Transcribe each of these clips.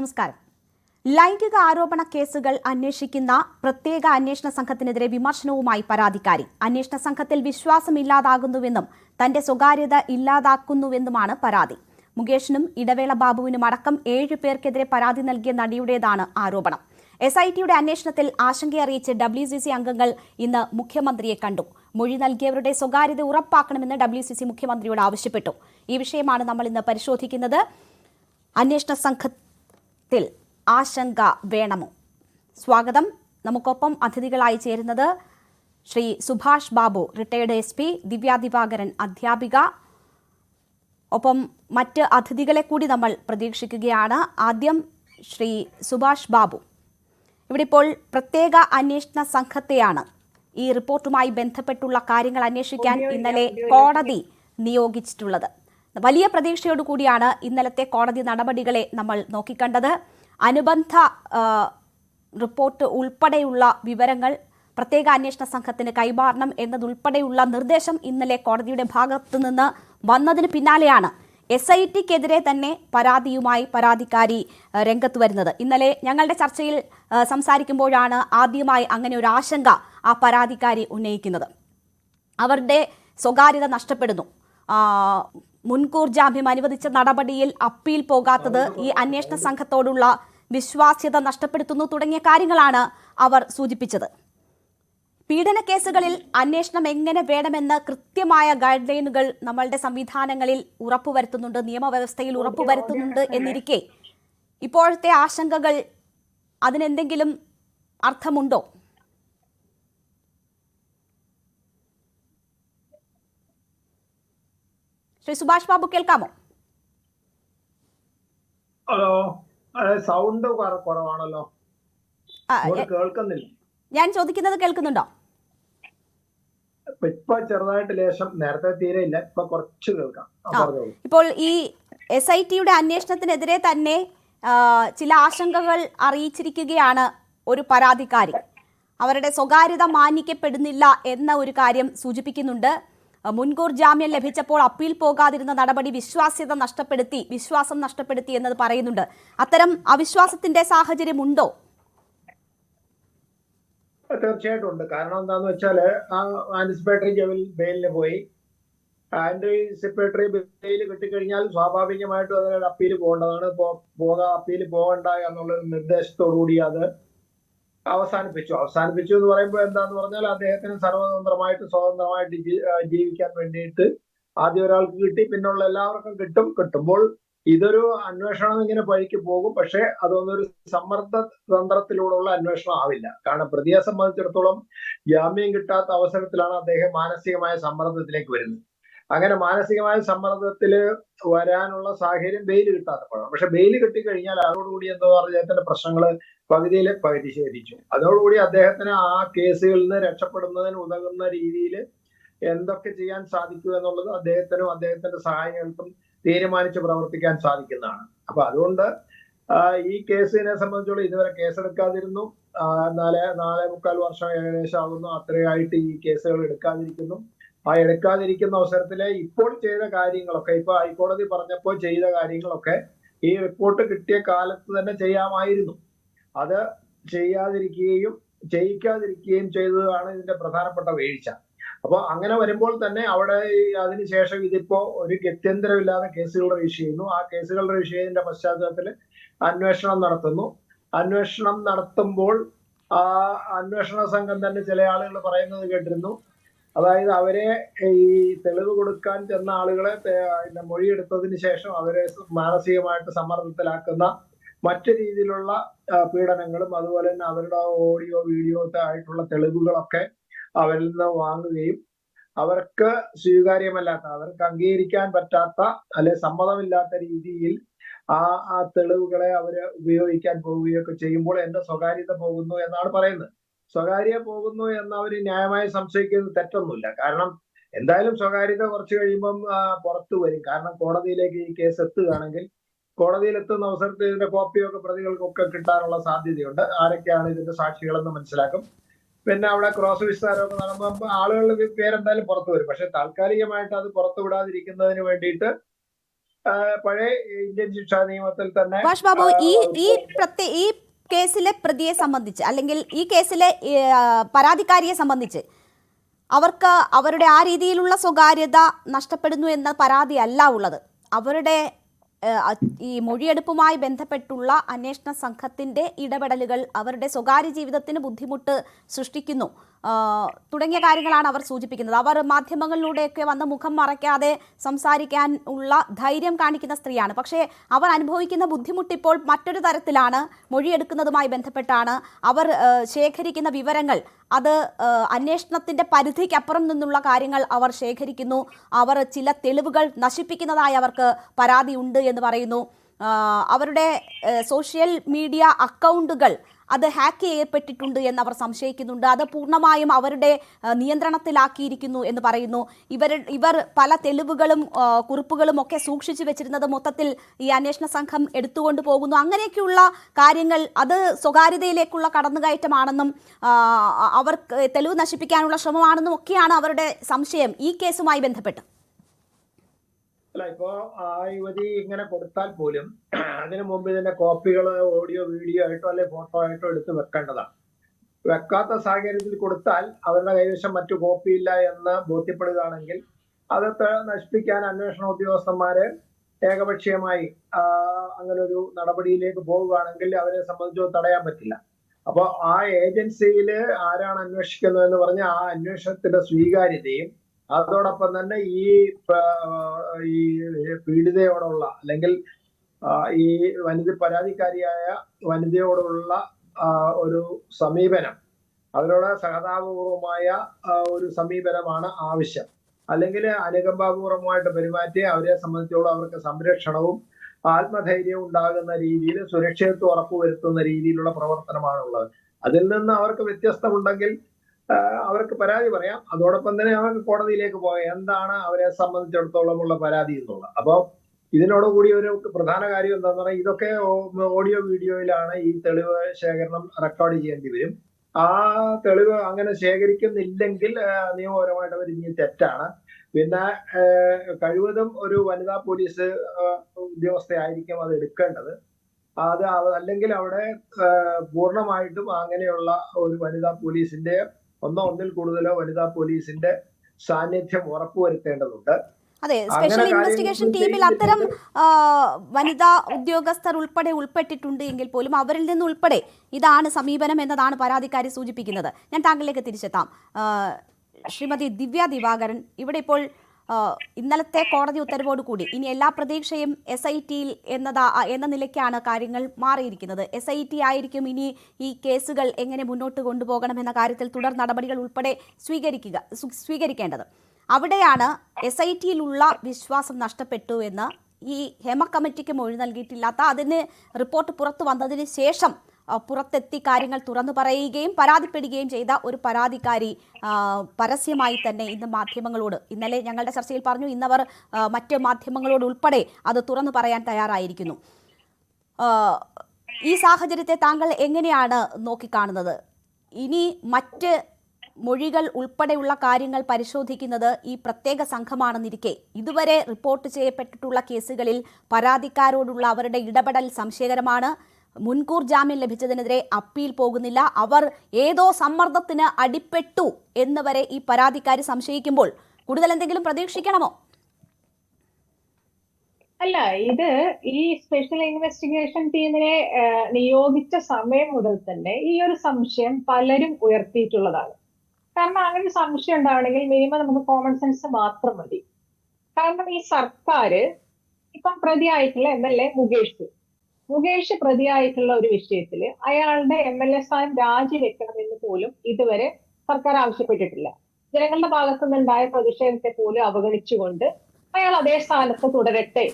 നമസ്കാരം. ലൈംഗിക ആരോപണ കേസുകൾ അന്വേഷിക്കുന്ന പ്രത്യേക അന്വേഷണ സംഘത്തിനെതിരെ വിമർശനവുമായി പരാതിക്കാരി. അന്വേഷണ സംഘത്തിൽ വിശ്വാസമില്ലാതാകുന്നുവെന്നും തന്റെ സ്വകാര്യത ഇല്ലാതാക്കുന്നുവെന്നുമാണ് പരാതി. മുകേഷിനും ഇടവേള ബാബുവിനും അടക്കം 7 പേർക്കെതിരെ പരാതി നൽകിയ നടിയുടേതാണ് ആരോപണം. SITയുടെ അന്വേഷണത്തിൽ ആശങ്കയറിയിച്ച് WCC അംഗങ്ങൾ ഇന്ന് മുഖ്യമന്ത്രിയെ കണ്ടു. മൊഴി നൽകിയവരുടെ സ്വകാര്യത ഉറപ്പാക്കണമെന്ന് WCC മുഖ്യമന്ത്രിയോട് ആവശ്യപ്പെട്ടു. ഈ വിഷയമാണ് നമ്മൾ ഇന്ന് പരിശോധിക്കുന്നത്. അന്വേഷണ സംഘത്തിൽ ആശങ്ക വേണമോ? സ്വാഗതം. നമുക്കൊപ്പം അതിഥികളായി ചേരുന്നത് ശ്രീ സുഭാഷ് ബാബു, റിട്ടയർഡ് SP, ദിവ്യ ദിവാകരൻ, അധ്യാപിക. ഒപ്പം മറ്റ് അതിഥികളെ കൂടി നമ്മൾ പ്രതീക്ഷിക്കുകയാണ്. ആദ്യം ശ്രീ സുഭാഷ് ബാബു, ഇവിടെ ഇപ്പോൾ പ്രത്യേക അന്വേഷണ സംഘത്തെയാണ് ഈ റിപ്പോർട്ടുമായി ബന്ധപ്പെട്ടുള്ള കാര്യങ്ങൾ അന്വേഷിക്കാൻ ഇന്നലെ കോടതി നിയോഗിച്ചിട്ടുള്ളത്. വലിയ പ്രതീക്ഷയോടുകൂടിയാണ് ഇന്നലത്തെ കോടതി നടപടികളെ നമ്മൾ നോക്കിക്കണ്ടത്. അനുബന്ധ റിപ്പോർട്ട് ഉൾപ്പെടെയുള്ള വിവരങ്ങൾ പ്രത്യേക അന്വേഷണ സംഘത്തിന് കൈമാറണം എന്നതുൾപ്പെടെയുള്ള നിർദ്ദേശം ഇന്നലെ കോടതിയുടെ ഭാഗത്തു നിന്ന് വന്നതിന് പിന്നാലെയാണ് SITക്കെതിരെ തന്നെ പരാതിയുമായി പരാതിക്കാരി രംഗത്ത് വരുന്നത്. ഇന്നലെ ഞങ്ങളുടെ ചർച്ചയിൽ സംസാരിക്കുമ്പോഴാണ് ആദ്യമായി അങ്ങനെ ഒരു ആശങ്ക ആ പരാതിക്കാരി ഉന്നയിക്കുന്നത്. അവരുടെ സ്വകാര്യത നഷ്ടപ്പെടുന്നു, മുൻകൂർ ജാമ്യം അനുവദിച്ച നടപടിയിൽ അപ്പീൽ പോകാത്തത് ഈ അന്വേഷണ സംഘത്തോടുള്ള വിശ്വാസ്യത നഷ്ടപ്പെടുത്തുന്നു തുടങ്ങിയ കാര്യങ്ങളാണ് അവർ സൂചിപ്പിച്ചത്. പീഡന കേസുകളിൽ അന്വേഷണം എങ്ങനെ വേണമെന്ന് കൃത്യമായ ഗൈഡ് ലൈനുകൾ നമ്മളുടെ സംവിധാനങ്ങളിൽ ഉറപ്പുവരുത്തുന്നുണ്ട്, നിയമവ്യവസ്ഥയിൽ ഉറപ്പുവരുത്തുന്നുണ്ട് എന്നിരിക്കെ ഇപ്പോഴത്തെ ആശങ്കകൾ അതിനെന്തെങ്കിലും അർത്ഥമുണ്ടോ? ശ്രീ സുഭാഷ് ബാബു, കേൾക്കാമോ? ഹലോ, സൗണ്ട് കുറവാണല്ലോ, കേൾക്കുന്നില്ല. ഞാൻ ചോദിക്കുന്നത് കേൾക്കുന്നുണ്ടോ? ഇപ്പൊ ചെറുതായിട്ട് ലേശം, നേരത്തെ തീരെ ഇല്ല, ഇപ്പൊ കുറച്ച് കേൾക്കാം. ഇപ്പോൾ ഈ SITയുടെ അന്വേഷണത്തിനെതിരെ തന്നെ ചില ആശങ്കകൾ അറിയിച്ചിരിക്കുകയാണ് ഒരു പരാതിക്കാരി. അവരുടെ സ്വകാര്യത മാനിക്കപ്പെടുന്നില്ല എന്ന ഒരു കാര്യം സൂചിപ്പിക്കുന്നുണ്ട്. മുൻകൂർ ജാമ്യം ലഭിച്ചപ്പോൾ അപ്പീൽ പോകാതിരുന്ന നടപടി വിശ്വാസം നഷ്ടപ്പെടുത്തി എന്നത് പറയുന്നുണ്ട്. അത്തരം അവിശ്വാസത്തിന്റെ സാഹചര്യം ഉണ്ടോ? തീർച്ചയായിട്ടും ഉണ്ട്. കാരണം എന്താന്ന് വെച്ചാല് ആന്റിസിപ്പേറ്ററി ബെയിലിന് പോയി. ആന്റിസിപ്പേറ്ററി ബെയിൽ കിട്ടിക്കഴിഞ്ഞാൽ സ്വാഭാവികമായിട്ടും അതിനൊരു അപ്പീൽ പോകേണ്ടതാണ്. അപ്പീൽ പോകണ്ട എന്നുള്ള നിർദ്ദേശത്തോടുകൂടി അത് അവസാനിപ്പിച്ചു എന്ന് പറയുമ്പോൾ എന്താന്ന് പറഞ്ഞാൽ അദ്ദേഹത്തിന് സ്വതന്ത്രമായിട്ട് ജീവിക്കാൻ വേണ്ടിയിട്ട് ആദ്യം ഒരാൾക്ക് കിട്ടി, പിന്നുള്ള എല്ലാവർക്കും കിട്ടുമ്പോൾ ഇതൊരു അന്വേഷണം ഇങ്ങനെ വഴിക്ക് പോകും. പക്ഷെ അതൊന്നൊരു സമ്മർദ്ദ തന്ത്രത്തിലൂടെയുള്ള അന്വേഷണം ആവില്ല. കാരണം പ്രതിയെ സംബന്ധിച്ചിടത്തോളം ജാമ്യം കിട്ടാത്ത അവസരത്തിലാണ് അദ്ദേഹം മാനസികമായ സമ്മർദ്ദത്തിലേക്ക് വരുന്നത്. അങ്ങനെ മാനസികമായ സമ്മർദ്ദത്തിൽ വരാനുള്ള സാഹചര്യം ബെയിൽ കിട്ടാത്തപ്പോഴാണ്. പക്ഷെ ബെയിൽ കിട്ടിക്കഴിഞ്ഞാൽ അതോടുകൂടി എന്താ പറഞ്ഞാൽ അദ്ദേഹത്തിന്റെ പ്രശ്നങ്ങൾ പകുതി ശേഷിച്ചു. അതോടുകൂടി അദ്ദേഹത്തിന് ആ കേസുകളിൽ നിന്ന് രക്ഷപ്പെടുന്നതിന് ഉതകുന്ന രീതിയിൽ എന്തൊക്കെ ചെയ്യാൻ സാധിക്കൂ എന്നുള്ളത് അദ്ദേഹത്തിനും അദ്ദേഹത്തിന്റെ സഹായികൾക്കും തീരുമാനിച്ച് പ്രവർത്തിക്കാൻ സാധിക്കുന്നതാണ്. അപ്പൊ അതുകൊണ്ട് ഈ കേസിനെ സംബന്ധിച്ചോളം ഇതുവരെ കേസെടുക്കാതിരുന്നു. 4.25 വർഷം ഏകദേശം ആകുന്നു. അത്രയായിട്ട് ഈ കേസുകൾ എടുക്കാതിരിക്കുന്നു. ആ എടുക്കാതിരിക്കുന്ന അവസരത്തില് ഇപ്പോൾ ചെയ്ത കാര്യങ്ങളൊക്കെ, ഇപ്പൊ ഹൈക്കോടതി പറഞ്ഞപ്പോൾ ചെയ്ത കാര്യങ്ങളൊക്കെ ഈ റിപ്പോർട്ട് കിട്ടിയ കാലത്ത് തന്നെ ചെയ്യാമായിരുന്നു. അത് ചെയ്യിക്കാതിരിക്കുകയും ചെയ്തതാണ് ഇതിന്റെ പ്രധാനപ്പെട്ട വീഴ്ച. അപ്പൊ അങ്ങനെ വരുമ്പോൾ തന്നെ അവിടെ അതിനുശേഷം ഇതിപ്പോ ഒരു ഗത്യന്തരമില്ലാതെ കേസുകൾ രജിസ്റ്റർ ചെയ്യുന്നു. ആ കേസുകൾ രജിസ്റ്റർ ചെയ്തതിന്റെ പശ്ചാത്തലത്തിൽ അന്വേഷണം നടത്തുന്നു. അന്വേഷണം നടത്തുമ്പോൾ ആ അന്വേഷണ സംഘം തന്നെ ചില ആളുകൾ പറയുന്നത് കേട്ടിരുന്നു. അതായത് അവരെ ഈ തെളിവ് കൊടുക്കാൻ ചെന്ന ആളുകളെ മൊഴിയെടുത്തതിന് ശേഷം അവരെ മാനസികമായിട്ട് സമ്മർദ്ദത്തിലാക്കുന്ന മറ്റു രീതിയിലുള്ള പീഡനങ്ങളും അതുപോലെ തന്നെ അവരുടെ ഓഡിയോ വീഡിയോ ആയിട്ടുള്ള തെളിവുകളൊക്കെ അവരിൽ നിന്ന് വാങ്ങുകയും അവർക്ക് സ്വീകാര്യമല്ലാത്ത, അവർക്ക് അംഗീകരിക്കാൻ പറ്റാത്ത അല്ലെ സമ്മതമില്ലാത്ത രീതിയിൽ ആ തെളിവുകളെ അവര് ഉപയോഗിക്കാൻ പോവുകയൊക്കെ ചെയ്യുമ്പോൾ എന്റെ സ്വകാര്യത പോകുന്നു എന്നാണ് പറയുന്നത്. സ്വകാര്യ പോകുന്നു എന്ന് അവര് ന്യായമായി സംശയിക്കുന്നത് തെറ്റൊന്നുമില്ല. കാരണം എന്തായാലും സ്വകാര്യത കുറച്ച് കഴിയുമ്പം പുറത്തു വരും. കാരണം കോടതിയിലേക്ക് ഈ കേസ് എത്തുകയാണെങ്കിൽ കോടതിയിൽ എത്തുന്ന അവസരത്തിൽ ഇതിന്റെ കോപ്പിയൊക്കെ പ്രതികൾക്കൊക്കെ കിട്ടാനുള്ള സാധ്യതയുണ്ട്. ആരൊക്കെയാണ് ഇതിന്റെ സാക്ഷികളെന്ന് മനസ്സിലാക്കും. പിന്നെ അവിടെ ക്രോസ് വിസ്താരമൊക്കെ നടന്നുമ്പോൾ ആളുകളുടെ പേരെന്തായാലും പുറത്തു വരും. പക്ഷെ താൽക്കാലികമായിട്ട് അത് പുറത്തു വിടാതിരിക്കുന്നതിന് വേണ്ടിയിട്ട് പഴയ ഇന്ത്യൻ ശിക്ഷാ നിയമത്തിൽ തന്നെ സുഭാഷ് ബാബു, ഈ കേസിലെ പ്രതിയെ സംബന്ധിച്ച് അല്ലെങ്കിൽ ഈ കേസിലെ പരാതിക്കാരിയെ സംബന്ധിച്ച് അവർക്ക് അവരുടെ ആ രീതിയിലുള്ള സ്വകാര്യത നഷ്ടപ്പെടുന്നു എന്ന പരാതിയല്ല ഉള്ളത്. അവരുടെ ഈ മൊഴിയെടുപ്പുമായി ബന്ധപ്പെട്ടുള്ള അന്വേഷണ സംഘത്തിൻ്റെ ഇടപെടലുകൾ അവരുടെ സ്വകാര്യ ജീവിതത്തിന് ബുദ്ധിമുട്ട് സൃഷ്ടിക്കുന്നു തുടങ്ങിയ കാര്യങ്ങളാണ് അവർ സൂചിപ്പിക്കുന്നത്. അവർ മാധ്യമങ്ങളിലൂടെയൊക്കെ വന്ന് മുഖം മറയ്ക്കാതെ സംസാരിക്കാൻ ഉള്ള ധൈര്യം കാണിക്കുന്ന സ്ത്രീയാണ്. പക്ഷേ അവർ അനുഭവിക്കുന്ന ബുദ്ധിമുട്ടിപ്പോൾ മറ്റൊരു തരത്തിലാണ്. മൊഴിയെടുക്കുന്നതുമായി ബന്ധപ്പെട്ടാണ്. അവർ ശേഖരിക്കുന്ന വിവരങ്ങൾ അത് അന്വേഷണത്തിൻ്റെ പരിധിക്കപ്പുറം നിന്നുള്ള കാര്യങ്ങൾ അവർ ശേഖരിക്കുന്നു. അവർ ചില തെളിവുകൾ നശിപ്പിക്കുന്നതായി അവർക്ക് പരാതിയുണ്ട് എന്ന് പറയുന്നു. അവരുടെ സോഷ്യൽ മീഡിയ അക്കൗണ്ടുകൾ അത് ഹാക്ക് ചെയ്യപ്പെട്ടിട്ടുണ്ട് എന്ന് അവർ സംശയിക്കുന്നുണ്ട്. അത് പൂർണ്ണമായും അവരുടെ നിയന്ത്രണത്തിലാക്കിയിരിക്കുന്നു എന്ന് പറയുന്നു. ഇവർ പല തെളിവുകളും കുറിപ്പുകളും ഒക്കെ സൂക്ഷിച്ചു വെച്ചിരുന്നത് മൊത്തത്തിൽ ഈ അന്വേഷണ സംഘം എടുത്തുകൊണ്ട് പോകുന്നു. അങ്ങനെയൊക്കെയുള്ള കാര്യങ്ങൾ അത് സ്വകാര്യതയിലേക്കുള്ള കടന്നുകയറ്റമാണെന്നും അവർ തെളിവ് നശിപ്പിക്കാനുള്ള ശ്രമമാണെന്നും ഒക്കെയാണ് അവരുടെ സംശയം ഈ കേസുമായി ബന്ധപ്പെട്ട്. അല്ല, ഇപ്പോ ആ യുവതി ഇങ്ങനെ കൊടുത്താൽ പോലും അതിനു മുമ്പ് ഇതിന്റെ കോപ്പികൾ ഓഡിയോ വീഡിയോ ആയിട്ടോ അല്ലെ ഫോട്ടോ ആയിട്ടോ എടുത്ത് വെക്കേണ്ടതാണ്. വെക്കാത്ത സാഹചര്യത്തിൽ കൊടുത്താൽ അവരുടെ കൈവശം മറ്റു കോപ്പിയില്ല എന്ന് ബോധ്യപ്പെടുകയാണെങ്കിൽ അത് നശിപ്പിക്കാൻ അന്വേഷണ ഉദ്യോഗസ്ഥന്മാര് ഏകപക്ഷീയമായി അങ്ങനെ ഒരു നടപടിയിലേക്ക് പോവുകയാണെങ്കിൽ അവരെ സംബന്ധിച്ചോ തടയാൻ പറ്റില്ല. അപ്പൊ ആ ഏജൻസിയിൽ ആരാണ് അന്വേഷിക്കുന്നതെന്ന് പറഞ്ഞ ആ അന്വേഷണത്തിന്റെ സ്വീകാര്യതയും അതോടൊപ്പം തന്നെ ഈ പീഡിതയോടുള്ള അല്ലെങ്കിൽ ഈ പരാതിക്കാരിയായ വനിതയോടുള്ള ഒരു സമീപനം, അവരോട് സഹതാപപൂർവമായ ഒരു സമീപനമാണ് ആവശ്യം. അല്ലെങ്കിൽ അനുകമ്പാപൂർവമായിട്ട് പെരുമാറ്റി അവരെ സംബന്ധിച്ചോളം അവർക്ക് സംരക്ഷണവും ആത്മധൈര്യവും ഉണ്ടാകുന്ന രീതിയിൽ സുരക്ഷിതത്വം ഉറപ്പുവരുത്തുന്ന രീതിയിലുള്ള പ്രവർത്തനമാണുള്ളത്. അതിൽ നിന്ന് അവർക്ക് വ്യത്യസ്തമുണ്ടെങ്കിൽ അവർക്ക് പരാതി പറയാം. അതോടൊപ്പം തന്നെ അവർക്ക് കോടതിയിലേക്ക് പോകാം. എന്താണ് അവരെ സംബന്ധിച്ചിടത്തോളം ഉള്ള പരാതി എന്നുള്ളത്. അപ്പോൾ ഇതിനോടുകൂടി ഒരു പ്രധാന കാര്യം എന്താണെന്ന് പറഞ്ഞാൽ ഇതൊക്കെ ഓഡിയോ വീഡിയോയിലാണ് ഈ തെളിവ് ശേഖരണം റെക്കോർഡ് ചെയ്യേണ്ടി വരും. ആ തെളിവ് അങ്ങനെ ശേഖരിക്കുന്നില്ലെങ്കിൽ നിയമപരമായിട്ട് അവർ ഇനി തെറ്റാണ്. പിന്നെ കഴിവതും ഒരു വനിതാ പോലീസ് ഉദ്യോഗസ്ഥയായിരിക്കും അത് എടുക്കേണ്ടത്. അത് അല്ലെങ്കിൽ അവിടെ പൂർണ്ണമായിട്ടും അങ്ങനെയുള്ള ഒരു വനിതാ പോലീസിന്റെ ഒന്നിൽ കൂടുതലോ വനിതാ പോലീസിന്റെ സാന്നിധ്യം ഉറപ്പുവരുത്തേണ്ടതുണ്ട്. അതെ, സ്പെഷ്യൽ ഇൻവെസ്റ്റിഗേഷൻ ടീമിൽ അത്തരം വനിതാ ഉദ്യോഗസ്ഥർ ഉൾപ്പെടെ ഉൾപ്പെട്ടിട്ടുണ്ട് എങ്കിൽ പോലും അവരിൽ നിന്ന് ഉൾപ്പെടെ ഇതാണ് സമീപനം എന്നതാണ് പരാതിക്കാരി സൂചിപ്പിക്കുന്നത്. ഞാൻ താങ്കളിലേക്ക് തിരിച്ചെത്താം. ശ്രീമതി ദിവ്യ ദിവാകരൻ, ഇവിടെ ഇപ്പോൾ ഇന്നലത്തെ കോടതി ഉത്തരവോടുകൂടി ഇനി എല്ലാ പ്രതീക്ഷയും SITയിൽ എന്ന നിലയ്ക്കാണ് കാര്യങ്ങൾ മാറിയിരിക്കുന്നത്. SIT ആയിരിക്കും ഇനി ഈ കേസുകൾ എങ്ങനെ മുന്നോട്ട് കൊണ്ടുപോകണമെന്ന കാര്യത്തിൽ തുടർ നടപടികൾ ഉൾപ്പെടെ സ്വീകരിക്കേണ്ടത്. അവിടെയാണ് SITയിലുള്ള വിശ്വാസം നഷ്ടപ്പെട്ടു എന്ന് ഈ ഹേമ കമ്മിറ്റിക്ക് മൊഴി നൽകിയിട്ടില്ലാത്ത അതിന് റിപ്പോർട്ട് പുറത്തു വന്നതിന് ശേഷം പുറത്തെത്തി കാര്യങ്ങൾ തുറന്നു പറയുകയും പരാതിപ്പെടുകയും ചെയ്ത ഒരു പരാതിക്കാരി പരസ്യമായി തന്നെ ഇന്ന് മാധ്യമങ്ങളോട്, ഇന്നലെ ഞങ്ങളുടെ ചർച്ചയിൽ പറഞ്ഞു, ഇന്നവർ മറ്റ് മാധ്യമങ്ങളോട് ഉൾപ്പെടെ അത് തുറന്നു പറയാൻ തയ്യാറായിരിക്കുന്നു. ഈ സാഹചര്യത്തെ താങ്കൾ എങ്ങനെയാണ് നോക്കിക്കാണുന്നത്? ഇനി മറ്റ് മൊഴികൾ ഉൾപ്പെടെയുള്ള കാര്യങ്ങൾ പരിശോധിക്കുന്നത് ഈ പ്രത്യേക സംഘമാണെന്നിരിക്കെ ഇതുവരെ റിപ്പോർട്ട് ചെയ്യപ്പെട്ടിട്ടുള്ള കേസുകളിൽ പരാതിക്കാരോടുള്ള അവരുടെ ഇടപെടൽ സംശയകരമാണ്. മുൻകൂർ ജാമ്യം ലഭിച്ചതിനെതിരെ അപ്പീൽ പോകുന്നില്ല. അവർ ഏതോ സമ്മർദ്ദത്തിന് അടിപ്പെട്ടു എന്ന് വരെ ഈ പരാതിക്കാരി സംശയിക്കുമ്പോൾ കൂടുതൽ എന്തെങ്കിലും പ്രതീക്ഷിക്കണമോ? അല്ല, ഇത് ഈ സ്പെഷ്യൽ ഇൻവെസ്റ്റിഗേഷൻ ടീമിനെ നിയോഗിച്ച സമയം മുതൽ തന്നെ ഈ ഒരു സംശയം പലരും ഉയർത്തിയിട്ടുള്ളതാണ്. കാരണം അങ്ങനെ ഒരു സംശയം ഉണ്ടാവണമെങ്കിൽ മിനിമം നമുക്ക് കോമൺ സെൻസ് മാത്രം മതി. കാരണം ഈ സർക്കാർ ഇപ്പം പ്രതിയായിട്ടുള്ള MLA മുകേഷ് പ്രതിയായിട്ടുള്ള ഒരു വിഷയത്തിൽ അയാളുടെ MLA സ്ഥാനം രാജിവെക്കണമെന്ന് പോലും ഇതുവരെ സർക്കാർ ആവശ്യപ്പെട്ടിട്ടില്ല. ജനങ്ങളുടെ ഭാഗത്തുനിന്നുണ്ടായ പ്രതിഷേധത്തെ പോലും അവഗണിച്ചുകൊണ്ട് അയാൾ അതേ സ്ഥാനത്ത് തുടരട്ടെ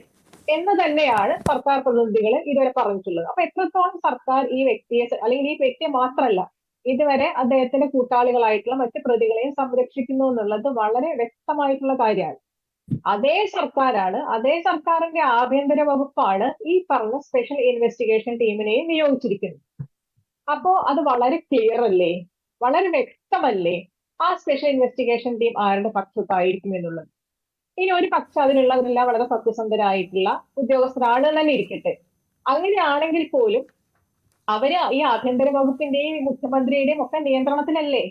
എന്ന് തന്നെയാണ് സർക്കാർ പ്രതിനിധികൾ ഇതുവരെ പറഞ്ഞിട്ടുള്ളത്. അപ്പൊ എത്രത്തോളം സർക്കാർ ഈ വ്യക്തിയെ, അല്ലെങ്കിൽ ഈ വ്യക്തിയെ മാത്രമല്ല ഇതുവരെ അദ്ദേഹത്തിന്റെ കൂട്ടാളികളായിട്ടുള്ള മറ്റ് പ്രതികളെയും സംരക്ഷിക്കുന്നു എന്നുള്ളത് വളരെ വ്യക്തമായിട്ടുള്ള കാര്യമാണ്. അതേ സർക്കാരിന്റെ ആഭ്യന്തര വകുപ്പാണ് ഈ പറഞ്ഞ സ്പെഷ്യൽ ഇൻവെസ്റ്റിഗേഷൻ ടീമിനെയും നിയോഗിച്ചിരിക്കുന്നത്. അപ്പോ അത് വളരെ ക്ലിയർ അല്ലേ, വളരെ വ്യക്തമല്ലേ ആ സ്പെഷ്യൽ ഇൻവെസ്റ്റിഗേഷൻ ടീം ആരുടെ പക്ഷത്തായിരിക്കും എന്നുള്ളത്. ഇനി ഒരു പക്ഷെ അതിലുള്ളവരെല്ലാം വളരെ സത്യസന്ധരായിട്ടുള്ള ഉദ്യോഗസ്ഥരാണ് തന്നെ ഇരിക്കട്ടെ. അങ്ങനെയാണെങ്കിൽ പോലും അവര് ഈ ആഭ്യന്തര വകുപ്പിന്റെയും മുഖ്യമന്ത്രിയുടെയും ഒക്കെ നിയന്ത്രണത്തിലല്ലേ.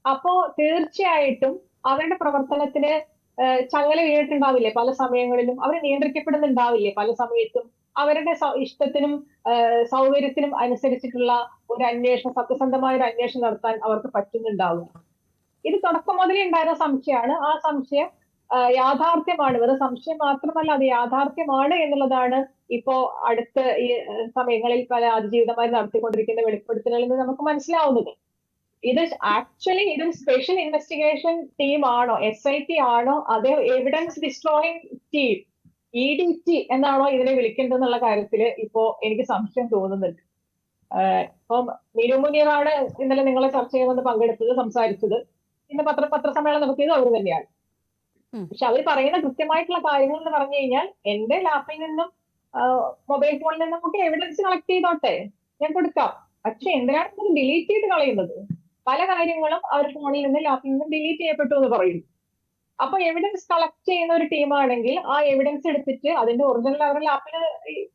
അപ്പോ തീർച്ചയായിട്ടും അവരുടെ പ്രവർത്തനത്തിന് ചങ്ങല വീണിട്ടുണ്ടാവില്ലേ പല സമയങ്ങളിലും, അവർ നിയന്ത്രിക്കപ്പെടുന്നുണ്ടാവില്ലേ പല സമയത്തും. അവരുടെ ഇഷ്ടത്തിനും സൗകര്യത്തിനും അനുസരിച്ചിട്ടുള്ള ഒരു അന്വേഷണം, സത്യസന്ധമായ ഒരു അന്വേഷണം നടത്താൻ അവർക്ക് പറ്റുന്നുണ്ടാവും. ഇത് തുടക്കം മുതലേ ഉണ്ടായിരുന്ന സംശയമാണ്. ആ സംശയം യാഥാർത്ഥ്യമാണ്. വെറും സംശയം മാത്രമല്ല, അത് യാഥാർത്ഥ്യമാണ് എന്നുള്ളതാണ് ഇപ്പോ അടുത്ത ഈ സമയങ്ങളിൽ പല അതിജീവിതമായി നടത്തിക്കൊണ്ടിരിക്കുന്ന വെളിപ്പെടുത്തലുകളിൽ നിന്ന് നമുക്ക് മനസ്സിലാവുന്നത്. ഇത് ആക്ച്വലി ഇതൊരു സ്പെഷ്യൽ ഇൻവെസ്റ്റിഗേഷൻ ടീം ആണോ, SIT ആണോ, അതോ എവിഡൻസ് ഡിസ്ട്രോയിങ് ടീം EDT എന്നാണോ ഇതിനെ വിളിക്കേണ്ടതെന്നുള്ള കാര്യത്തില് ഇപ്പോ എനിക്ക് സംശയം തോന്നുന്നുണ്ട്. ഇപ്പം മീനു മുനീറാണ് ഇന്നലെ നിങ്ങളെ ചർച്ച ചെയ്യുന്നത് പങ്കെടുത്തത്, സംസാരിച്ചത്. ഇന്ന് പത്രസമ്മേളനം നടത്തിയത് അവർ തന്നെയാണ്. പക്ഷെ അവർ പറയുന്ന കൃത്യമായിട്ടുള്ള കാര്യങ്ങൾ എന്ന് പറഞ്ഞു കഴിഞ്ഞാൽ, എന്റെ ലാപ്പിൽ നിന്നും മൊബൈൽ ഫോണിൽ നിന്നും ഒക്കെ എവിഡൻസ് കളക്ട് ചെയ്തോട്ടെ, ഞാൻ കൊടുക്കാം. പക്ഷെ എന്തിനാണ് ഡിലീറ്റ് ചെയ്ത് കളയുന്നത്? പല കാര്യങ്ങളും അവർ ഫോണിൽ നിന്ന് ലാപ്പിൽ നിന്നും ഡിലീറ്റ് ചെയ്യപ്പെട്ടു എന്ന് പറയുന്നു. അപ്പൊ എവിഡൻസ് കളക്ട് ചെയ്യുന്ന ഒരു ടീമാണെങ്കിൽ ആ എവിഡൻസ് എടുത്തിട്ട് അതിന്റെ ഒറിജിനൽ അവരുടെ ലാപ്പിൽ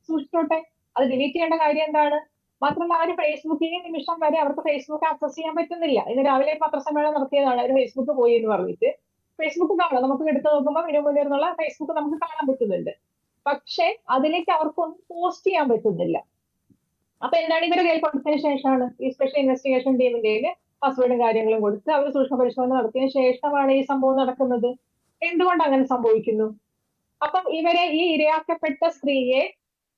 സൂക്ഷിച്ചോട്ടെ. അത് ഡിലീറ്റ് ചെയ്യേണ്ട കാര്യം എന്താണ്? മാത്രമല്ല, അവർ ഫേസ്ബുക്കിൽ നിമിഷം വരെ അവർക്ക് ഫേസ്ബുക്ക് ആക്സസ് ചെയ്യാൻ പറ്റുന്നില്ല. ഇന്ന് രാവിലെ പത്രസമ്മേളനം നടത്തിയതാണ്, അവർ ഫേസ്ബുക്ക് പോയി എന്ന് പറഞ്ഞിട്ട്. ഫേസ്ബുക്ക് കാണാം, നമുക്ക് എടുത്തു നോക്കുമ്പോൾ മീനു മുനീർ എന്നുള്ള ഫേസ്ബുക്ക് നമുക്ക് കാണാൻ പറ്റുന്നുണ്ട്. പക്ഷെ അതിലേക്ക് അവർക്കൊന്നും പോസ്റ്റ് ചെയ്യാൻ പറ്റുന്നില്ല. അപ്പൊ എന്താണ് ഇവരെ കയ്യിൽ കൊടുത്തതിന് ശേഷമാണ് ഈ സ്പെഷ്യൽ ഇൻവെസ്റ്റിഗേഷൻ ടീമിന്റെ പാസ്വേഡും കാര്യങ്ങളും കൊടുത്ത് അവർ സൂക്ഷ്മ പരിശോധന നടത്തിയതിനു ശേഷമാണ് ഈ സംഭവം നടക്കുന്നത്. എന്തുകൊണ്ട് അങ്ങനെ സംഭവിക്കുന്നു? അപ്പം ഇവരെ, ഈ ഇരയാക്കപ്പെട്ട സ്ത്രീയെ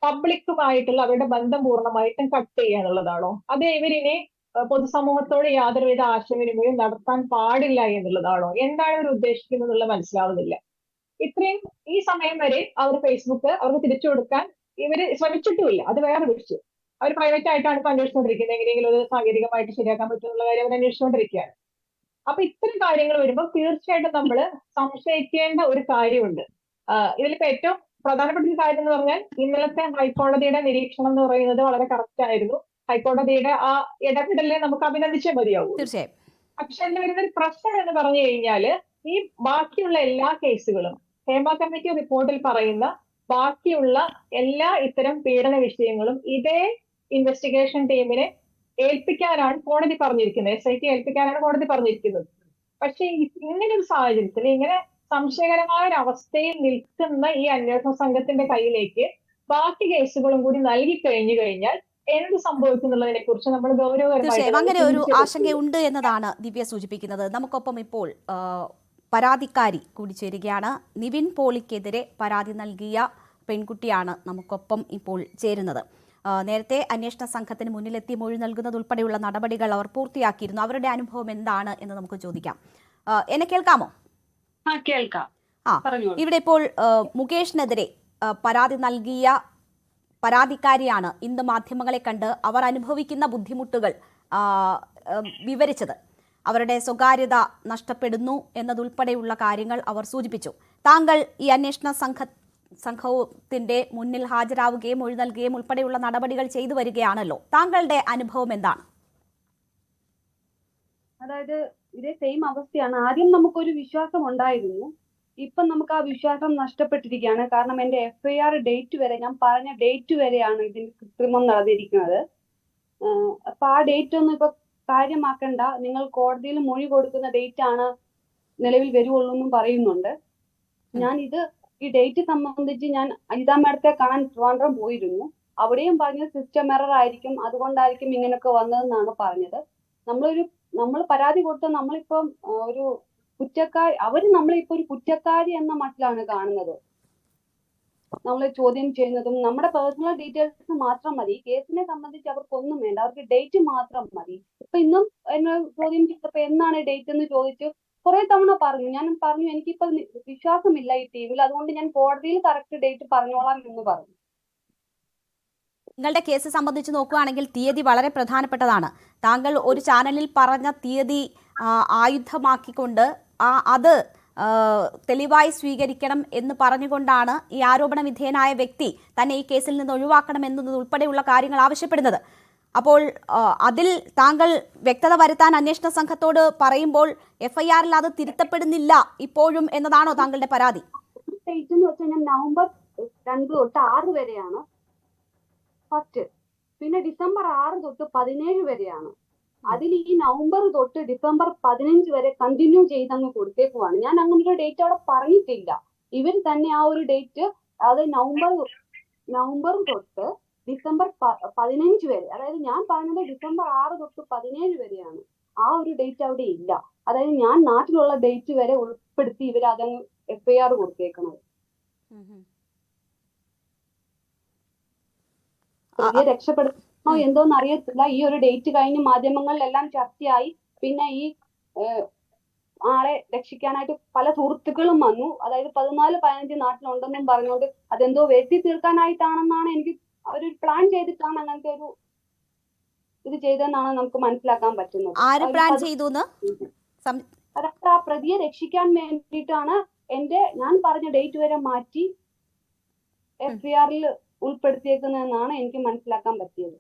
പബ്ലിക്കുമായിട്ടുള്ള അവരുടെ ബന്ധം പൂർണ്ണമായിട്ടും കട്ട് ചെയ്യുക എന്നുള്ളതാണോ? അതേ ഇവരിനെ പൊതുസമൂഹത്തോട് യാതൊരുവിധ ആശയവിനിമയം നടത്താൻ പാടില്ല എന്നുള്ളതാണോ? എന്താണ് ഇവർ ഉദ്ദേശിക്കുന്നത് എന്നുള്ളത് മനസ്സിലാവുന്നില്ല. ഇത്രയും ഈ സമയം വരെ അവർ ഫേസ്ബുക്ക് അവർക്ക് തിരിച്ചു കൊടുക്കാൻ ഇവര് ശ്രമിച്ചിട്ടുമില്ല. അത് വേറെ വിഷയം. അവർ പ്രൈവറ്റ് ആയിട്ടാണ് ഇപ്പൊ അന്വേഷിച്ചുകൊണ്ടിരിക്കുന്നത്. എങ്ങനെയെങ്കിലും അത് സാങ്കേതികമായിട്ട് ശരിയാക്കാൻ പറ്റുന്നുള്ള കാര്യം അവർ അന്വേഷിച്ചുകൊണ്ടിരിക്കുകയാണ്. അപ്പൊ ഇത്തരം കാര്യങ്ങൾ വരുമ്പോൾ തീർച്ചയായിട്ടും നമ്മൾ സംശയിക്കേണ്ട ഒരു കാര്യമുണ്ട്. ഇതിലിപ്പോ ഏറ്റവും പ്രധാനപ്പെട്ട ഒരു കാര്യം എന്ന് പറഞ്ഞാൽ, ഇന്നലത്തെ ഹൈക്കോടതിയുടെ നിരീക്ഷണം എന്ന് പറയുന്നത് വളരെ കറക്റ്റ് ആയിരുന്നു. ഹൈക്കോടതിയുടെ ആ ഇടപെടലിനെ നമുക്ക് അഭിനന്ദിച്ചേ മതിയാവൂ. തീർച്ചയായും. പക്ഷെ അതിന് വരുന്ന ഒരു പ്രശ്നം എന്ന് പറഞ്ഞു കഴിഞ്ഞാൽ, ഈ ബാക്കിയുള്ള എല്ലാ കേസുകളും, ഹേമ കമ്മിറ്റി റിപ്പോർട്ടിൽ പറയുന്ന ബാക്കിയുള്ള എല്ലാ ഇത്തരം പീഡന വിഷയങ്ങളും ഇതേ ഇൻവെസ്റ്റിഗേഷൻ ടീമിനെ ഏൽപ്പിക്കാനാണ് കോടതി പറഞ്ഞിരിക്കുന്നത്. SIT ഏൽപ്പിക്കാനാണ് കോടതി പറഞ്ഞിരിക്കുന്നത്. പക്ഷെ ഇങ്ങനെ ഒരു സാഹചര്യത്തിൽ, ഇങ്ങനെ സംശയകരമായ ഒരു അവസ്ഥയിൽ നിൽക്കുന്ന ഈ അന്വേഷണ സംഘത്തിന്റെ കയ്യിലേക്ക് ബാക്കി കേസുകളും കൂടി നൽകി കഴിഞ്ഞു കഴിഞ്ഞാൽ എന്ത് സംഭവിക്കും എന്നുള്ളതിനെ കുറിച്ച് നമ്മൾ തീർച്ചയായും അങ്ങനെ ഒരു ആശങ്കയുണ്ട് എന്നതാണ് ദിവ്യ സൂചിപ്പിക്കുന്നത്. നമുക്കൊപ്പം ഇപ്പോൾ പരാതിക്കാരി കൂടി ചേരുകയാണ്. നിവിൻ പോളിക്കെതിരെ പരാതി നൽകിയ പെൺകുട്ടിയാണ് നമുക്കൊപ്പം ഇപ്പോൾ ചേരുന്നത്. നേരത്തെ അന്വേഷണ സംഘത്തിന് മുന്നിലെത്തി മൊഴി നൽകുന്നത് ഉൾപ്പെടെയുള്ള നടപടികൾ അവർ പൂർത്തിയാക്കിയിരുന്നു. അവരുടെ അനുഭവം എന്താണ് എന്ന് നമുക്ക് ചോദിക്കാം. എന്നെ കേൾക്കാമോ? കേൾക്കാം. ഇവിടെ ഇപ്പോൾ മുകേഷിനെതിരെ പരാതി നൽകിയ പരാതിക്കാരിയാണ് ഇന്ന് മാധ്യമങ്ങളെ കണ്ട് അവർ അനുഭവിക്കുന്ന ബുദ്ധിമുട്ടുകൾ വിവരിച്ചത്. അവരുടെ സ്വകാര്യത നഷ്ടപ്പെടുന്നു എന്നതുൾപ്പെടെയുള്ള കാര്യങ്ങൾ അവർ സൂചിപ്പിച്ചു. താങ്കൾ ഈ അന്വേഷണ സംഘത്തിന്റെ മുന്നിൽ ഹാജരാവുകയും മൊഴി നൽകുകയും ഉൾപ്പെടെയുള്ള നടപടികൾ ചെയ്തു വരികയാണല്ലോ. താങ്കളുടെ അനുഭവം എന്താണ്? അതായത് ഇതേ സെയിം അവസ്ഥയാണ്. ആദ്യം നമുക്കൊരു വിശ്വാസം ഉണ്ടായിരുന്നു. ഇപ്പം നമുക്ക് ആ വിശ്വാസം നഷ്ടപ്പെട്ടിരിക്കുകയാണ്. കാരണം എന്റെ FIR ഡേറ്റ് വരെ, ഞാൻ പറഞ്ഞ ഡേറ്റ് വരെയാണ് ഇതിന് കൃത്രിമം നടന്നിരിക്കുന്നത്. അപ്പൊ ആ ഡേറ്റ് ഒന്നും ഇപ്പൊ കാര്യമാക്കണ്ട, നിങ്ങൾ കോടതിയിൽ മൊഴി കൊടുക്കുന്ന ഡേറ്റ് ആണ് നിലവിൽ വരുവുള്ളൂ എന്നും പറയുന്നുണ്ട്. ഞാൻ ഈ ഡേറ്റ് സംബന്ധിച്ച് ഞാൻ അനിതാ മാഡത്തെ കാണാൻ ട്രിവാൻഡ്രം പോയിരുന്നു. അവിടെയും പറഞ്ഞത് സിസ്റ്റം എറർ ആയിരിക്കും, അതുകൊണ്ടായിരിക്കും ഇങ്ങനെയൊക്കെ വന്നതെന്നാണ് പറഞ്ഞത്. നമ്മൾ പരാതി കൊടുത്ത നമ്മളിപ്പം ഒരു കുറ്റക്കാരി, അവര് നമ്മളിപ്പോ ഒരു കുറ്റക്കാരി എന്ന മട്ടിലാണ് കാണുന്നത്. നമ്മളെ ചോദ്യം ചെയ്യുന്നതും നമ്മുടെ പേഴ്സണൽ ഡീറ്റെയിൽസ് മാത്രം മതി. കേസിനെ സംബന്ധിച്ച് അവർക്കൊന്നും വേണ്ട, അവർക്ക് ഡേറ്റ് മാത്രം മതി. ഇപ്പൊ ഇന്നും എന്നെ ചോദ്യം ചെയ്തപ്പോ എന്നാണ് ഡേറ്റ് എന്ന് ചോദിച്ചു. കുറെ തവണ പറഞ്ഞു. ഞാൻ പറഞ്ഞു എനിക്കിപ്പോ വിശ്വാസമില്ല ഈ ടീമിൽ, അതുകൊണ്ട് ഞാൻ കോടതിയിൽ കറക്റ്റ് ഡേറ്റ് പറഞ്ഞോളാം എന്ന് പറഞ്ഞു. നിങ്ങളുടെ കേസ് സംബന്ധിച്ച് നോക്കുകയാണെങ്കിൽ തീയതി വളരെ പ്രധാനപ്പെട്ടതാണ്. താങ്കൾ ഒരു ചാനലിൽ പറഞ്ഞ തീയതി ആയുധമാക്കിക്കൊണ്ട് അത് തെളിവായി സ്വീകരിക്കണം എന്ന് പറഞ്ഞുകൊണ്ടാണ് ഈ ആരോപണ വിധേയനായ വ്യക്തി തന്നെ ഈ കേസിൽ നിന്ന് ഒഴിവാക്കണം എന്നതുൾപ്പെടെയുള്ള കാര്യങ്ങൾ ആവശ്യപ്പെടുന്നത്. അപ്പോൾ അതിൽ താങ്കൾ വ്യക്തത വരുത്താൻ അന്വേഷണ സംഘത്തോട് പറയുമ്പോൾ FIR-ൽ അത് തിരുത്തപ്പെടുന്നില്ല ഇപ്പോഴും എന്നതാണോ താങ്കളുടെ പരാതി? ഡേറ്റ് എന്ന് വെച്ചാൽ നവംബർ 2 തൊട്ട് 6 വരെയാണ് ഫസ്റ്റ്, പിന്നെ ഡിസംബർ 6 തൊട്ട് 17 വരെയാണ്. അതിൽ ഈ നവംബർ തൊട്ട് ഡിസംബർ 15 വരെ കണ്ടിന്യൂ ചെയ്തങ്ങ് കൊടുത്തേക്കുവാണ്. ഞാൻ അങ്ങനെ ഒരു ഡേറ്റ് അവിടെ പറഞ്ഞിട്ടില്ല. ഇവർ തന്നെ ആ ഒരു ഡേറ്റ്, അതായത് നവംബർ തൊട്ട് ഡിസംബർ 15 വരെ, അതായത് ഞാൻ പറഞ്ഞത് ഡിസംബർ 6 തൊട്ട് 17 വരെയാണ്. ആ ഒരു ഡേറ്റ് അവിടെ ഇല്ല. അതായത് ഞാൻ നാട്ടിലുള്ള ഡേറ്റ് വരെ ഉൾപ്പെടുത്തി ഇവർ അതങ്ങ് FIR കൊടുത്തേക്കണത്. പ്രതിയെ രക്ഷപ്പെടുത്തണോ എന്തോന്ന് അറിയത്തില്ല. ഈ ഒരു ഡേറ്റ് കഴിഞ്ഞ് മാധ്യമങ്ങളിലെല്ലാം ചർച്ചയായി. പിന്നെ ഈ ആളെ രക്ഷിക്കാനായിട്ട് പല സുഹൃത്തുക്കളും വന്നു. അതായത് 14-15 നാട്ടിലുണ്ടെന്നും പറഞ്ഞുകൊണ്ട് അതെന്തോ വരുത്തി തീർക്കാനായിട്ടാണെന്നാണ് എനിക്ക്, അവരൊരു പ്ലാൻ ചെയ്തിട്ടാണ് അങ്ങനത്തെ ഒരു ഇത് ചെയ്തെന്നാണ് നമുക്ക് മനസ്സിലാക്കാൻ പറ്റുന്നത്. ആര് പ്ലാൻ ചെയ്തു? അതായത് ആ പ്രതിയെ രക്ഷിക്കാൻ വേണ്ടിയിട്ടാണ് ഞാൻ പറഞ്ഞ ഡേറ്റ് വരെ മാറ്റി FIR-ൽ ഉൾപ്പെടുത്തിയേക്കുന്നതെന്നാണ് എനിക്ക് മനസ്സിലാക്കാൻ പറ്റിയത്.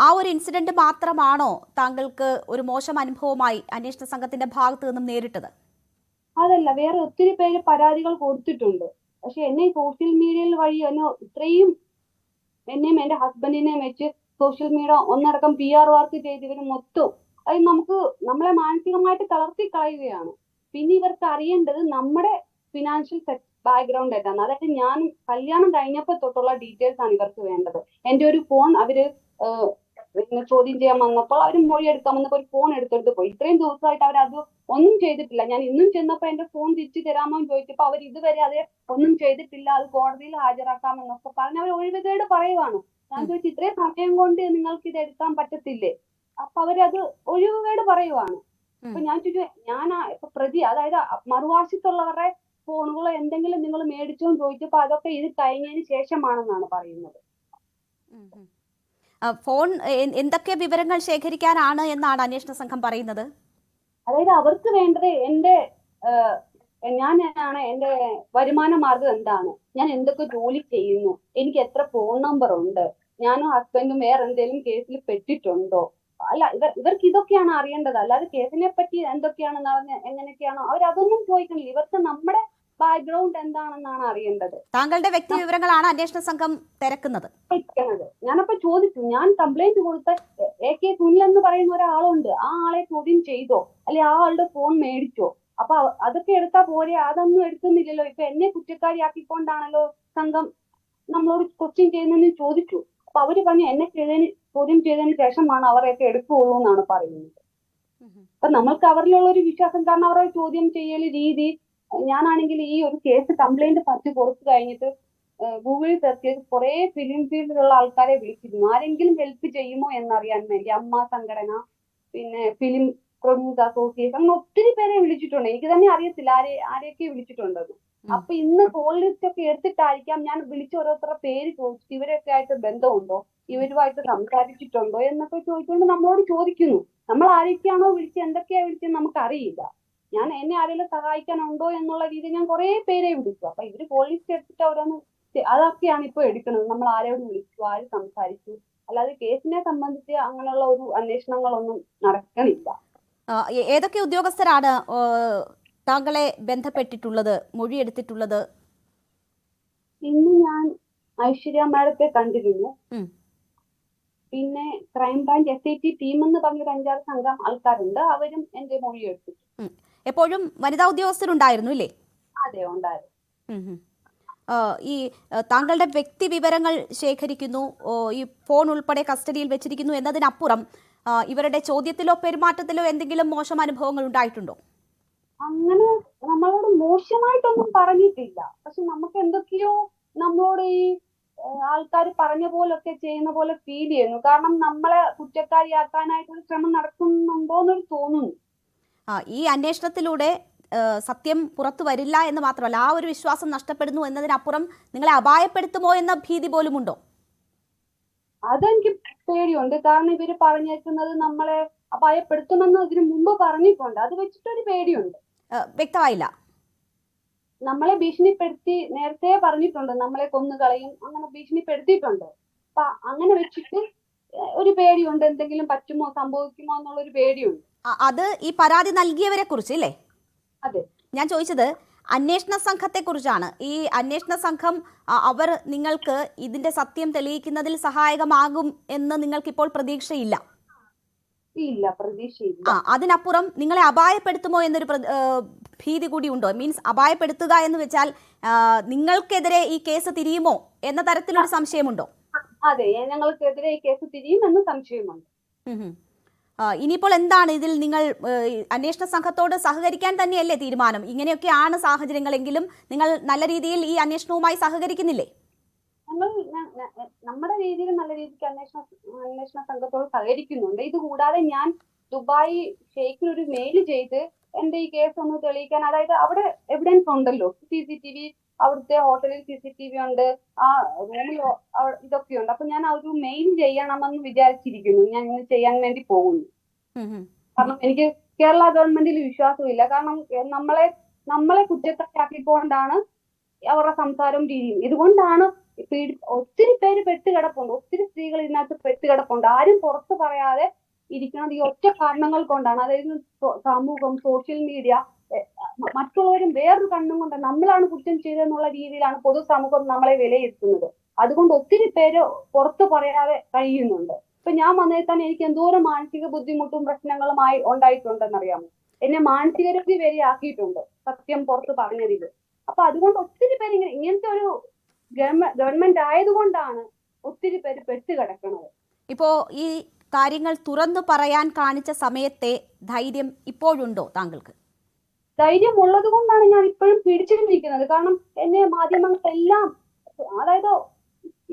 ആ ഒരു ഇൻസിഡന്റ് മാത്രമാണോ താങ്കൾക്ക് ഒരു മോശം അനുഭവമായി അന്വേഷണ സംഘത്തിന്റെ ഭാഗത്തു നിന്നും നേരിട്ടത്? അതല്ല, വേറെ ഒത്തിരി പേര് പരാതികൾ കൊടുത്തിട്ടുണ്ട്. പക്ഷെ എന്നെ സോഷ്യൽ മീഡിയയിൽ വഴി ഇത്രയും എന്നെയും എന്റെ ഹസ്ബൻഡിനെയും വെച്ച് സോഷ്യൽ മീഡിയ ഒന്നടക്കം PR വർക്ക് ചെയ്ത് ഇവർ മൊത്തം അത് നമ്മളെ മാനസികമായിട്ട് തളർത്തി കളയുകയാണ്. പിന്നെ ഇവർക്ക് അറിയേണ്ടത് നമ്മുടെ ഫിനാൻഷ്യൽ ബാക്ക്ഗ്രൗണ്ട് ആയിട്ടാണ്. അതായത് ഞാൻ കല്യാണം കഴിഞ്ഞപ്പോൾ തൊട്ടുള്ള ഡീറ്റെയിൽസ് ആണ് ഇവർക്ക് വേണ്ടത്. എന്റെ ഒരു ഫോൺ അവര് ചോദ്യം ചെയ്യാൻ വന്നപ്പോൾ, അവർ മൊഴി എടുക്കാൻ വന്നപ്പോൾ ഒരു ഫോൺ എടുത്തെടുത്ത് പോയി. ഇത്രയും ദിവസമായിട്ട് അവർ അത് ഒന്നും ചെയ്തിട്ടില്ല. ഞാൻ ഇന്നും ചെന്നപ്പോൾ എന്റെ ഫോൺ തിരിച്ചു തരാമോ എന്ന് ചോദിച്ചപ്പോൾ അവർ ഇതുവരെ അത് ഒന്നും ചെയ്തിട്ടില്ല, അത് കോടതിയിൽ ഹാജരാക്കാമെന്നൊക്കെ പറഞ്ഞ് അവർ ഒഴിവുകേട് പറയുവാണ്. ഞാൻ ചോദിച്ചു, ഇത്രയും സമയം കൊണ്ട് നിങ്ങൾക്ക് ഇത് എടുക്കാൻ പറ്റത്തില്ലേ? അപ്പൊ അവരത് ഒഴിവുകേട് പറയുവാണ്. അപ്പൊ ഞാൻ ചോദിച്ചു, ഇപ്പൊ പ്രതി, അതായത് മറുവാശത്തുള്ളവരുടെ ഫോണുകളോ എന്തെങ്കിലും നിങ്ങൾ മേടിച്ചോ എന്ന് ചോദിച്ചപ്പോ അതൊക്കെ ഇത് കഴിഞ്ഞതിന് ശേഷമാണെന്നാണ് പറയുന്നത്. ഫോൺ എന്തൊക്കെ വിവരങ്ങൾ ശേഖരിക്കാനാണ് എന്നാണ് അന്വേഷണ സംഘം പറയുന്നത്? അതായത് അവർക്ക് വേണ്ടത് എന്റെ വരുമാന മാർഗം എന്താണ്, ഞാൻ എന്തൊക്കെ ജോലി ചെയ്യുന്നു, എനിക്ക് എത്ര ഫോൺ നമ്പർ ഉണ്ട്, ഞാനും ഹസ്ബൻഡും വേറെ എന്തെങ്കിലും കേസിൽ പെട്ടിട്ടുണ്ടോ, അല്ല ഇവർക്ക് ഇതൊക്കെയാണ് അറിയേണ്ടത്. അല്ലാതെ കേസിനെ പറ്റി എന്തൊക്കെയാണെന്ന് എങ്ങനെയൊക്കെയാണോ അവരതൊന്നും ചോദിക്കണില്ല. ഇവർക്ക് നമ്മുടെ ബാക്ക്ഗ്രൗണ്ട് എന്താണെന്നാണ് അറിയേണ്ടത്. താങ്കളുടെ വ്യക്തി വിവരങ്ങളാണ് അന്വേഷണ സംഘം തിരക്കുന്നത്. ഞാനപ്പോ ചോദിച്ചു, ഞാൻ കംപ്ലൈന്റ് കൊടുത്ത AK സുനിൽ എന്ന് പറയുന്ന ഒരാളുണ്ട്, ആ ആളെ ചോദ്യം ചെയ്തോ, അല്ലെ ആ ആളുടെ ഫോൺ മേടിച്ചോ? അപ്പൊ അതൊക്കെ എടുത്താ പോരെ? അതൊന്നും എടുക്കുന്നില്ലല്ലോ. ഇപ്പൊ എന്നെ കുറ്റക്കാരിയാക്കിക്കൊണ്ടാണല്ലോ സംഘം നമ്മളോട് ക്വസ്റ്റ്യൻ ചെയ്യുന്നതെന്ന് ചോദിച്ചു. അപ്പൊ അവര് പറഞ്ഞു എന്നെ ചോദ്യം ചെയ്തതിന് ശേഷമാണ് അവരെയൊക്കെ എടുക്കുകയുള്ളൂ എന്നാണ് പറയുന്നത്. അപ്പൊ നമ്മൾക്ക് അവരിലുള്ള ഒരു വിശ്വാസം, കാരണം അവരുടെ ചോദ്യം ചെയ്യൽ രീതി. ഞാനാണെങ്കിൽ ഈ ഒരു കേസ് കംപ്ലൈന്റ് പറ്റി കൊടുത്തു കഴിഞ്ഞിട്ട് ഗൂഗിളിൽ സെർച്ച് ചെയ്ത് കുറെ ഫിലിം ഫീൽഡിലുള്ള ആൾക്കാരെ വിളിച്ചിരുന്നു, ആരെങ്കിലും ഹെൽപ്പ് ചെയ്യുമോ എന്നറിയാൻ വേണ്ടി. അമ്മ സംഘടന, പിന്നെ ഫിലിം പ്രൊഡ്യൂസ് അസോസിയേഷൻ, അങ്ങനെ ഒത്തിരി പേരെ വിളിച്ചിട്ടുണ്ട്. എനിക്ക് തന്നെ അറിയത്തില്ല ആരെയൊക്കെ വിളിച്ചിട്ടുണ്ടെന്ന്. അപ്പൊ ഇന്ന് കോൾ ലിസ്റ്റ് ഒക്കെ എടുത്തിട്ടായിരിക്കാം ഞാൻ വിളിച്ച ഓരോരുത്തരുടെ പേര് ചോദിച്ചിട്ട് ഇവരൊക്കെ ആയിട്ട് ബന്ധമുണ്ടോ, ഇവരുമായിട്ട് സംസാരിച്ചിട്ടുണ്ടോ എന്നൊക്കെ ചോദിച്ചുകൊണ്ട് നമ്മളോട് ചോദിക്കുന്നു. നമ്മൾ ആരൊക്കെയാണോ വിളിച്ച് എന്തൊക്കെയാ വിളിച്ചെന്ന് നമുക്ക് അറിയില്ല. എന്നെ ആരെങ്കിലും സഹായിക്കാനുണ്ടോ എന്നുള്ള രീതിയിൽ ഞാൻ കുറെ പേരെ വിളിച്ചു. അപ്പൊ ഇവര് കോൾ ലിസ്റ്റ് എടുത്തിട്ട് ഓരോന്ന് അതൊക്കെയാണ് ഇപ്പൊ എടുക്കുന്നത്. നമ്മൾ ആരോട് വിളിച്ചു, ആര് സംസാരിച്ചു, അല്ലാതെ കേസിനെ സംബന്ധിച്ച് അങ്ങനെയുള്ള ഒരു അന്വേഷണങ്ങളൊന്നും നടക്കണില്ല. ഏതൊക്കെ ഉദ്യോഗസ്ഥരാണ് താങ്കളെ ബന്ധപ്പെട്ടിട്ടുള്ളത്, മൊഴിയെടുത്തിട്ടുള്ളത്? ഇന്ന് ഞാൻ ഐശ്വര്യ മാഡത്തെ കണ്ടിരുന്നു. പിന്നെ ക്രൈംബ്രാഞ്ച് SIT ടീം എന്ന് പറഞ്ഞൊരു 5-6 സംഘം ആൾക്കാരുണ്ട്, അവരും എന്റെ മൊഴിയെടുത്തു. എപ്പോഴും വനിതാ ഉദ്യോഗസ്ഥരുണ്ടായിരുന്നു ഇല്ലേ? അതെ, ഉണ്ടായിരുന്നു. ഈ താങ്കളുടെ വ്യക്തി വിവരങ്ങൾ ശേഖരിക്കുന്നു, ഈ ഫോൺ ഉൾപ്പെടെ കസ്റ്റഡിയിൽ വെച്ചിരിക്കുന്നു എന്നതിനപ്പുറം ഇവരുടെ ചോദ്യത്തിലോ പെരുമാറ്റത്തിലോ എന്തെങ്കിലും മോശം അനുഭവങ്ങൾ ഉണ്ടായിട്ടുണ്ടോ? അങ്ങനെ നമ്മളോട് മോശമായിട്ടൊന്നും പറഞ്ഞിട്ടില്ല. പക്ഷെ നമുക്ക് എന്തൊക്കെയോ നമ്മളോട് ഈ ആൾക്കാർ പറഞ്ഞ പോലൊക്കെ ചെയ്യുന്ന പോലെ ഫീൽ ചെയ്യുന്നു. കാരണം നമ്മളെ കുറ്റക്കാരിയാക്കാനായിട്ടൊരു ശ്രമം നടക്കുന്നുണ്ടോന്നൊരു തോന്നുന്നു. ഈ അന്വേഷണത്തിലൂടെ സത്യം പുറത്തു വരില്ല എന്ന് മാത്രമല്ല, ആ ഒരു വിശ്വാസം നഷ്ടപ്പെടുന്നു എന്നതിനപ്പുറം നിങ്ങളെ അപായപ്പെടുത്തുമോ എന്ന ഭീതി പോലും ഉണ്ടോ? അതെനിക്ക് പേടിയുണ്ട്. കാരണം ഇവര് പറഞ്ഞേക്കുന്നത് നമ്മളെ അപായപ്പെടുത്തുമെന്ന് ഇതിനു മുമ്പ് പറഞ്ഞിട്ടുണ്ട്. അത് വെച്ചിട്ടൊരു പേടിയുണ്ട്. വ്യക്തമായില്ല. നമ്മളെ ഭീഷണിപ്പെടുത്തി നേരത്തെ പറഞ്ഞിട്ടുണ്ട്, നമ്മളെ കൊന്നുകളയും, അങ്ങനെ ഭീഷണിപ്പെടുത്തിയിട്ടുണ്ട്. അപ്പൊ അങ്ങനെ വെച്ചിട്ട് ഒരു പേടിയുണ്ട്, എന്തെങ്കിലും പറ്റുമോ സംഭവിക്കുമോ എന്നുള്ള ഒരു പേടിയുണ്ട്. അത് ഈ പരാതി നൽകിയവരെ കുറിച്ച് അല്ലേ? അതെ. ഞാൻ ചോദിച്ചത് അന്വേഷണ സംഘത്തെ കുറിച്ചാണ്. ഈ അന്വേഷണ സംഘം അവർ നിങ്ങൾക്ക് ഇതിന്റെ സത്യം തെളിയിക്കുന്നതിൽ സഹായകമാകും എന്ന് നിങ്ങൾക്ക് ഇപ്പോൾ പ്രതീക്ഷയില്ല? ഇല്ല, പ്രതീക്ഷയില്ല. അതിനപ്പുറം നിങ്ങളെ അപായപ്പെടുത്തുമോ എന്നൊരു ഭീതി കൂടി ഉണ്ടോ? മീൻസ് അപായപ്പെടുത്തുക എന്ന് വെച്ചാൽ നിങ്ങൾക്കെതിരെ ഈ കേസ് തിരിയുമോ എന്ന തരത്തിലൊരു സംശയമുണ്ടോ? അതെ, ഞങ്ങൾക്കെതിരെ ഈ കേസ് തിരിയുമെന്ന് സംശയമുണ്ട്. ഇനിയിപ്പോൾ എന്താണ് ഇതിൽ നിങ്ങൾ അന്വേഷണ സംഘത്തോട് സഹകരിക്കാൻ തന്നെയല്ലേ തീരുമാനം? ഇങ്ങനെയൊക്കെയാണ് സാഹചര്യങ്ങളെങ്കിലും നിങ്ങൾ നല്ല രീതിയിൽ ഈ അന്വേഷണവുമായി സഹകരിക്കുന്നില്ലേ? ഞങ്ങൾ നമ്മുടെ രീതിയിൽ നല്ല രീതിക്ക് അന്വേഷണ സംഘത്തോട് സഹകരിക്കുന്നുണ്ട്. ഇത് കൂടാതെ ഞാൻ ദുബായ് ഷെയ്ഖിന് ഒരു മെയിൽ ചെയ്ത് എന്റെ ഈ കേസ് ഒന്ന് തെളിയിക്കാൻ, അതായത് അവിടെ എവിഡൻസ് ഉണ്ടല്ലോ, CCTV, അവിടുത്തെ ഹോട്ടലിൽ CCTV ഉണ്ട്, ആ റൂമിൽ ഇതൊക്കെയുണ്ട്. അപ്പൊ ഞാൻ ഒരു മെയിൽ ചെയ്യണമെന്ന് വിചാരിച്ചിരിക്കുന്നു. ഞാൻ ഇങ്ങനെ ചെയ്യാൻ വേണ്ടി പോകുന്നു. കാരണം എനിക്ക് കേരള ഗവൺമെന്റിൽ വിശ്വാസമില്ല. കാരണം നമ്മളെ കുറ്റക്കാരാക്കിക്കൊണ്ടാണ് അവരുടെ സംസാരവും രീതിയും. ഇതുകൊണ്ടാണ് ഒത്തിരി പേര് പെട്ടുകിടപ്പുണ്ട്, ഒത്തിരി സ്ത്രീകൾ ഇതിനകത്ത് പെട്ടുകിടപ്പുണ്ട്. ആരും പുറത്ത് പറയാതെ ഇരിക്കുന്നത് ഈ ഒറ്റ കാരണങ്ങൾ കൊണ്ടാണ്. അതായത് സമൂഹം, സോഷ്യൽ മീഡിയ, മറ്റുള്ളവരും വേറൊരു കണ്ണും കൊണ്ട് നമ്മളാണ് കുറ്റം ചെയ്തതെന്നുള്ള രീതിയിലാണ് പൊതുസമൂഹം നമ്മളെ വിലയിരുത്തുന്നത്. അതുകൊണ്ട് ഒത്തിരി പേര് പുറത്ത് പറയാതെ കഴിയുന്നുണ്ട്. ഇപ്പൊ ഞാൻ വന്നതിൽ തന്നെ എനിക്ക് എന്തോരം മാനസിക ബുദ്ധിമുട്ടും പ്രശ്നങ്ങളുമായി ഉണ്ടായിട്ടുണ്ടെന്നറിയാമോ? എന്നെ മാനസികരോഗി വരെ ആക്കിയിട്ടുണ്ട് സത്യം പുറത്ത് പറഞ്ഞതിൽ. അപ്പൊ അതുകൊണ്ട് ഒത്തിരി പേര് ഇങ്ങനത്തെ ഒരു ഗവൺമെന്റ് ആയതുകൊണ്ടാണ് ഒത്തിരി പേര് പെട്ടുകിടക്കുന്നത്. ഇപ്പോ ഈ കാര്യങ്ങൾ തുറന്നു പറയാൻ കാണിച്ച സമയത്തെ ധൈര്യം ഇപ്പോഴുണ്ടോ താങ്കൾക്ക്? ധൈര്യം ഉള്ളത് കൊണ്ടാണ് ഞാൻ ഇപ്പോഴും പിടിച്ചിരിക്കുന്നത്. കാരണം എന്നെ മാധ്യമങ്ങളെല്ലാം, അതായത്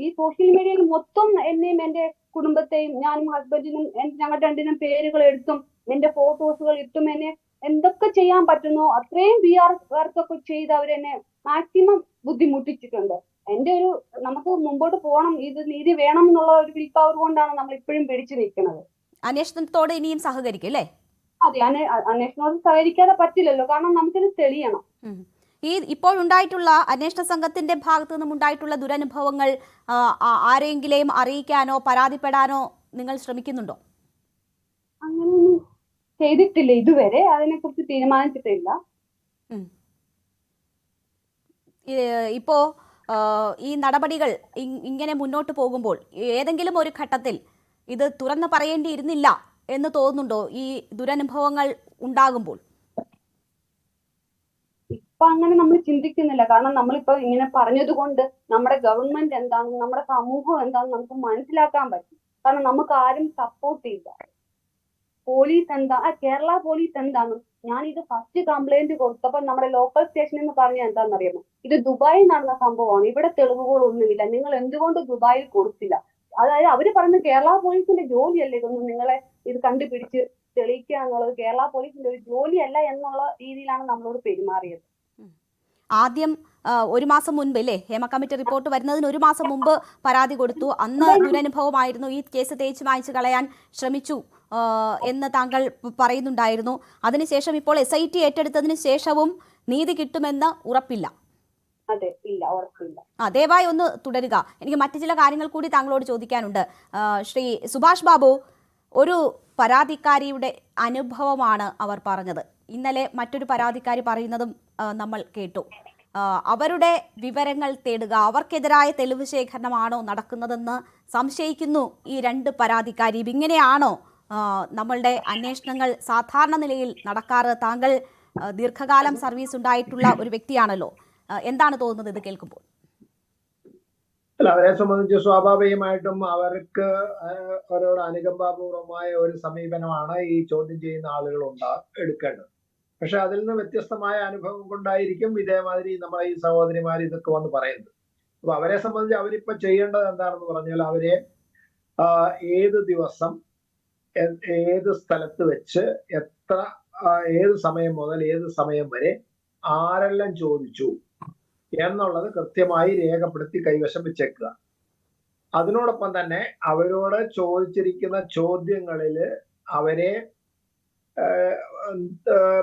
ഈ സോഷ്യൽ മീഡിയയിൽ മൊത്തം എന്നെയും എന്റെ കുടുംബത്തെയും, ഞാനും ഹസ്ബൻഡിനും ഞങ്ങൾ രണ്ടിനും പേരുകൾ എടുത്തും എന്റെ ഫോട്ടോസുകൾ ഇട്ടും എന്നെ എന്തൊക്കെ ചെയ്യാൻ പറ്റുന്നോ അത്രയും PR വർക്കൊക്കെ ചെയ്ത് അവരെന്നെ മാക്സിമം ബുദ്ധിമുട്ടിച്ചിട്ടുണ്ട്. എന്റെ ഒരു നമുക്ക് മുമ്പോട്ട് പോകണം, ഇത് നീതി വേണം എന്നുള്ള ഒരു വിൽ പവർ കൊണ്ടാണ് നമ്മൾ ഇപ്പോഴും പിടിച്ചു നിൽക്കുന്നത്. അന്വേഷണത്തോട് ഇനിയും സഹകരിക്കും അല്ലേ? അതെ, അന്വേഷണത്തോട് സഹകരിക്കാതെ പറ്റില്ലല്ലോ. കാരണം നമുക്കിത് തെളിയണം. ഈ ഇപ്പോഴുണ്ടായിട്ടുള്ള അന്വേഷണ സംഘത്തിന്റെ ഭാഗത്തു നിന്നും ഉണ്ടായിട്ടുള്ള ദുരനുഭവങ്ങൾ ആരെങ്കിലും അറിയിക്കാനോ പരാതിപ്പെടാനോ നിങ്ങൾ ശ്രമിക്കുന്നുണ്ടോ? അങ്ങനെയൊന്നും ചെയ്തിട്ടില്ല ഇതുവരെ, അതിനെ കുറിച്ച് തീരുമാനിച്ചിട്ടില്ല. ഇപ്പോ ഈ നടപടികൾ ഇങ്ങനെ മുന്നോട്ട് പോകുമ്പോൾ ഏതെങ്കിലും ഒരു ഘട്ടത്തിൽ ഇത് തുറന്നു പറയേണ്ടിയിരുന്നില്ല എന്ന് തോന്നുന്നുണ്ടോ ഈ ദുരനുഭവങ്ങൾ ഉണ്ടാകുമ്പോൾ? ഇപ്പൊ അങ്ങനെ നമ്മൾ ചിന്തിക്കുന്നില്ല. കാരണം നമ്മളിപ്പോ ഇങ്ങനെ പറഞ്ഞത് കൊണ്ട് നമ്മുടെ ഗവൺമെന്റ് എന്താണെന്ന്, നമ്മുടെ സമൂഹം എന്താണെന്ന് നമുക്ക് മനസ്സിലാക്കാൻ പറ്റും. കാരണം നമുക്ക് ആരും സപ്പോർട്ട് ചെയ്യില്ല. പോലീസ് എന്താ, കേരള പോലീസ് എന്താണ്, ഞാനിത് ഫസ്റ്റ് കംപ്ലൈന്റ് കൊടുത്തപ്പോൾ നമ്മുടെ ലോക്കൽ സ്റ്റേഷനിൽ നിന്ന് പറഞ്ഞ എന്താണെന്നറിയാമോ? ഇത് ദുബായിൽ നടന്ന സംഭവമാണ്, ഇവിടെ തെളിവുകളൊന്നുമില്ല, നിങ്ങൾ എന്തുകൊണ്ട് ദുബായിൽ കൊടുത്തില്ല? അതായത് അവര് പറഞ്ഞ കേരള പോലീസിന്റെ ജോലിയല്ലേ ഇതൊന്നും നിങ്ങളെ ഇത് കണ്ടുപിടിച്ച് തെളിയിക്കുക എന്നുള്ളത് കേരള പോലീസിന്റെ ഒരു ജോലിയല്ല എന്നുള്ള രീതിയിലാണ് നമ്മളോട് പെരുമാറിയത്. ആദ്യം ഒരു മാസം മുൻപ് അല്ലേ ഹേമ കമ്മിറ്റി റിപ്പോർട്ട് വരുന്നതിന് ഒരു മാസം മുമ്പ് പരാതി കൊടുത്തു. അന്ന് ദുരനുഭവമായിരുന്നു, ഈ കേസ് തേച്ച് മായ്ച്ചു കളയാൻ ശ്രമിച്ചു എന്ന് താങ്കൾ പറയുന്നുണ്ടായിരുന്നു. അതിനുശേഷം ഇപ്പോൾ SIT ഏറ്റെടുത്തതിന് ശേഷവും നീതി കിട്ടുമെന്ന് ഉറപ്പില്ല. അതെ, ഇല്ല, ഉറപ്പില്ല. ദയവായി ഒന്ന് തുടരുക. എനിക്ക് മറ്റു ചില കാര്യങ്ങൾ കൂടി താങ്കളോട് ചോദിക്കാനുണ്ട്. ശ്രീ സുഭാഷ് ബാബു, ഒരു പരാതിക്കാരിയുടെ അനുഭവമാണ് അവർ പറഞ്ഞത്. ഇന്നലെ മറ്റൊരു പരാതിക്കാരി പറയുന്നതും നമ്മൾ കേട്ടു. അവരുടെ വിവരങ്ങൾ തേടുക, അവർക്കെതിരായ തെളിവ് ശേഖരണമാണോ നടക്കുന്നതെന്ന് സംശയിക്കുന്നു ഈ രണ്ട് പരാതിക്കാരിയും. ഇങ്ങനെയാണോ നമ്മളുടെ അന്വേഷണങ്ങൾ സാധാരണ നിലയിൽ നടക്കാറ്? താങ്കൾ ദീർഘകാലം സർവീസ് ഉണ്ടായിട്ടുള്ള ഒരു വ്യക്തിയാണല്ലോ, എന്താണ് തോന്നുന്നത് ഇത് കേൾക്കുമ്പോൾ? അല്ല, അവരെ സംബന്ധിച്ച് സ്വാഭാവികമായിട്ടും അവർക്ക് അവരോട് അനുകമ്പാപൂർവമായ ഒരു സമീപനമാണ് ഈ ചോദ്യം ചെയ്യുന്ന ആളുകൾ എടുക്കേണ്ടത്. പക്ഷെ അതിൽ നിന്ന് വ്യത്യസ്തമായ അനുഭവം കൊണ്ടായിരിക്കും ഇതേമാതിരി നമ്മളെ ഈ സഹോദരിമാർ ഇതൊക്കെ വന്ന് പറയുന്നത്. അപ്പൊ അവരെ സംബന്ധിച്ച് അവരിപ്പോ ചെയ്യേണ്ടത് എന്താണെന്ന് പറഞ്ഞാൽ, അവരെ ഏത് ദിവസം ഏത് സ്ഥലത്ത് വെച്ച് ഏത് സമയം മുതൽ ഏത് സമയം വരെ ആരെല്ലാം ചോദിച്ചു എന്നുള്ളത് കൃത്യമായി രേഖപ്പെടുത്തി കൈവശം വെച്ചേക്കുക. അതിനോടൊപ്പം തന്നെ അവരോട് ചോദിച്ചിരിക്കുന്ന ചോദ്യങ്ങളിൽ അവരെ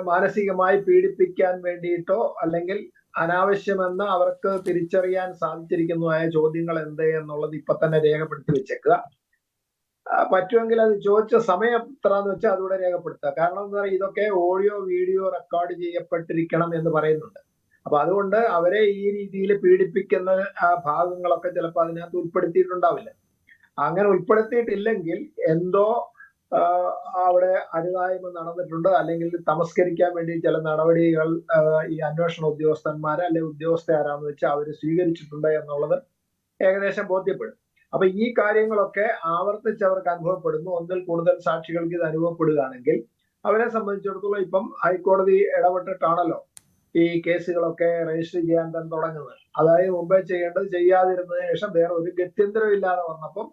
മാനസികമായി പീഡിപ്പിക്കാൻ വേണ്ടിയിട്ടോ അല്ലെങ്കിൽ അനാവശ്യമെന്ന് അവർക്ക് തിരിച്ചറിയാൻ സാധിച്ചിരിക്കുന്നതായ ചോദ്യങ്ങൾ എന്ത് എന്നുള്ളത് ഇപ്പൊ തന്നെ രേഖപ്പെടുത്തി വെച്ചേക്കുക. പറ്റുമെങ്കിൽ അത് ചോദിച്ച സമയം എത്രയെന്ന് വെച്ചാൽ അതുകൂടെ രേഖപ്പെടുത്തുക. കാരണം എന്താ പറയുക, ഇതൊക്കെ ഓഡിയോ വീഡിയോ റെക്കോർഡ് ചെയ്യപ്പെട്ടിരിക്കണം എന്ന് പറയുന്നുണ്ട്. അപ്പൊ അതുകൊണ്ട് അവരെ ഈ രീതിയിൽ പീഡിപ്പിക്കുന്ന ഭാഗങ്ങളൊക്കെ ചിലപ്പോൾ അതിനകത്ത് ഉൾപ്പെടുത്തിയിട്ടുണ്ടാവില്ല. അങ്ങനെ ഉൾപ്പെടുത്തിയിട്ടില്ലെങ്കിൽ എന്തോ അവിടെ അരുതായ്മ നടന്നിട്ടുണ്ട്, അല്ലെങ്കിൽ തമസ്കരിക്കാൻ വേണ്ടി ചില നടപടികൾ ഈ അന്വേഷണ ഉദ്യോഗസ്ഥന്മാരെ അല്ലെങ്കിൽ ഉദ്യോഗസ്ഥരാണെന്ന് വെച്ചാൽ അവർ സ്വീകരിച്ചിട്ടുണ്ട് എന്നുള്ളത് ഏകദേശം ബോധ്യപ്പെടും. അപ്പൊ ഈ കാര്യങ്ങളൊക്കെ ആവർത്തിച്ച് അവർക്ക് അനുഭവപ്പെടുന്നു. ഒന്നിൽ കൂടുതൽ സാക്ഷികൾക്ക് ഇത് അനുഭവപ്പെടുകയാണെങ്കിൽ അവരെ സംബന്ധിച്ചിടത്തോളം ഇപ്പം ഹൈക്കോടതി ഇടപെട്ടിട്ടാണല്ലോ ഈ കേസുകളൊക്കെ രജിസ്റ്റർ ചെയ്യാൻ തന്നെ തുടങ്ങുന്നത്. അതായത് മുമ്പേ ചെയ്യേണ്ടത് ചെയ്യാതിരുന്നതിന് ശേഷം വേറെ ഒരു ഗത്യന്തരമില്ലാതെ വന്നപ്പം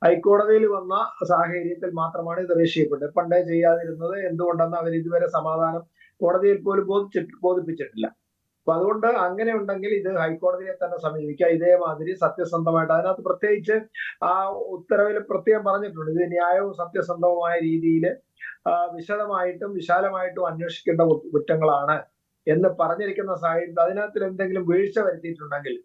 ഹൈക്കോടതിയിൽ വന്ന സാഹചര്യത്തിൽ മാത്രമാണ് ഇത് രജിസ്റ്റർ ചെയ്യപ്പെട്ടത്. പണ്ടേ ചെയ്യാതിരുന്നത് എന്തുകൊണ്ടെന്ന് അവർ ഇതുവരെ സമാധാനം കോടതിയിൽ പോലും ബോധിപ്പിച്ചിട്ടില്ല. അപ്പൊ അതുകൊണ്ട് അങ്ങനെ ഉണ്ടെങ്കിൽ ഇത് ഹൈക്കോടതിയെ തന്നെ സമീപിക്കുക. ഇതേമാതിരി സത്യസന്ധമായിട്ട്, അതിനകത്ത് പ്രത്യേകിച്ച് ആ ഉത്തരവിൽ പ്രത്യേകം പറഞ്ഞിട്ടുണ്ട്, ഇത് ന്യായവും സത്യസന്ധവുമായ രീതിയിൽ വിശദമായിട്ടും വിശാലമായിട്ടും അന്വേഷിക്കേണ്ട കുറ്റങ്ങളാണ് എന്ന് പറഞ്ഞിരിക്കുന്ന സാഹചര്യത്തിൽ അതിനകത്തിൽ എന്തെങ്കിലും വീഴ്ച വരുത്തിയിട്ടുണ്ടെങ്കിൽ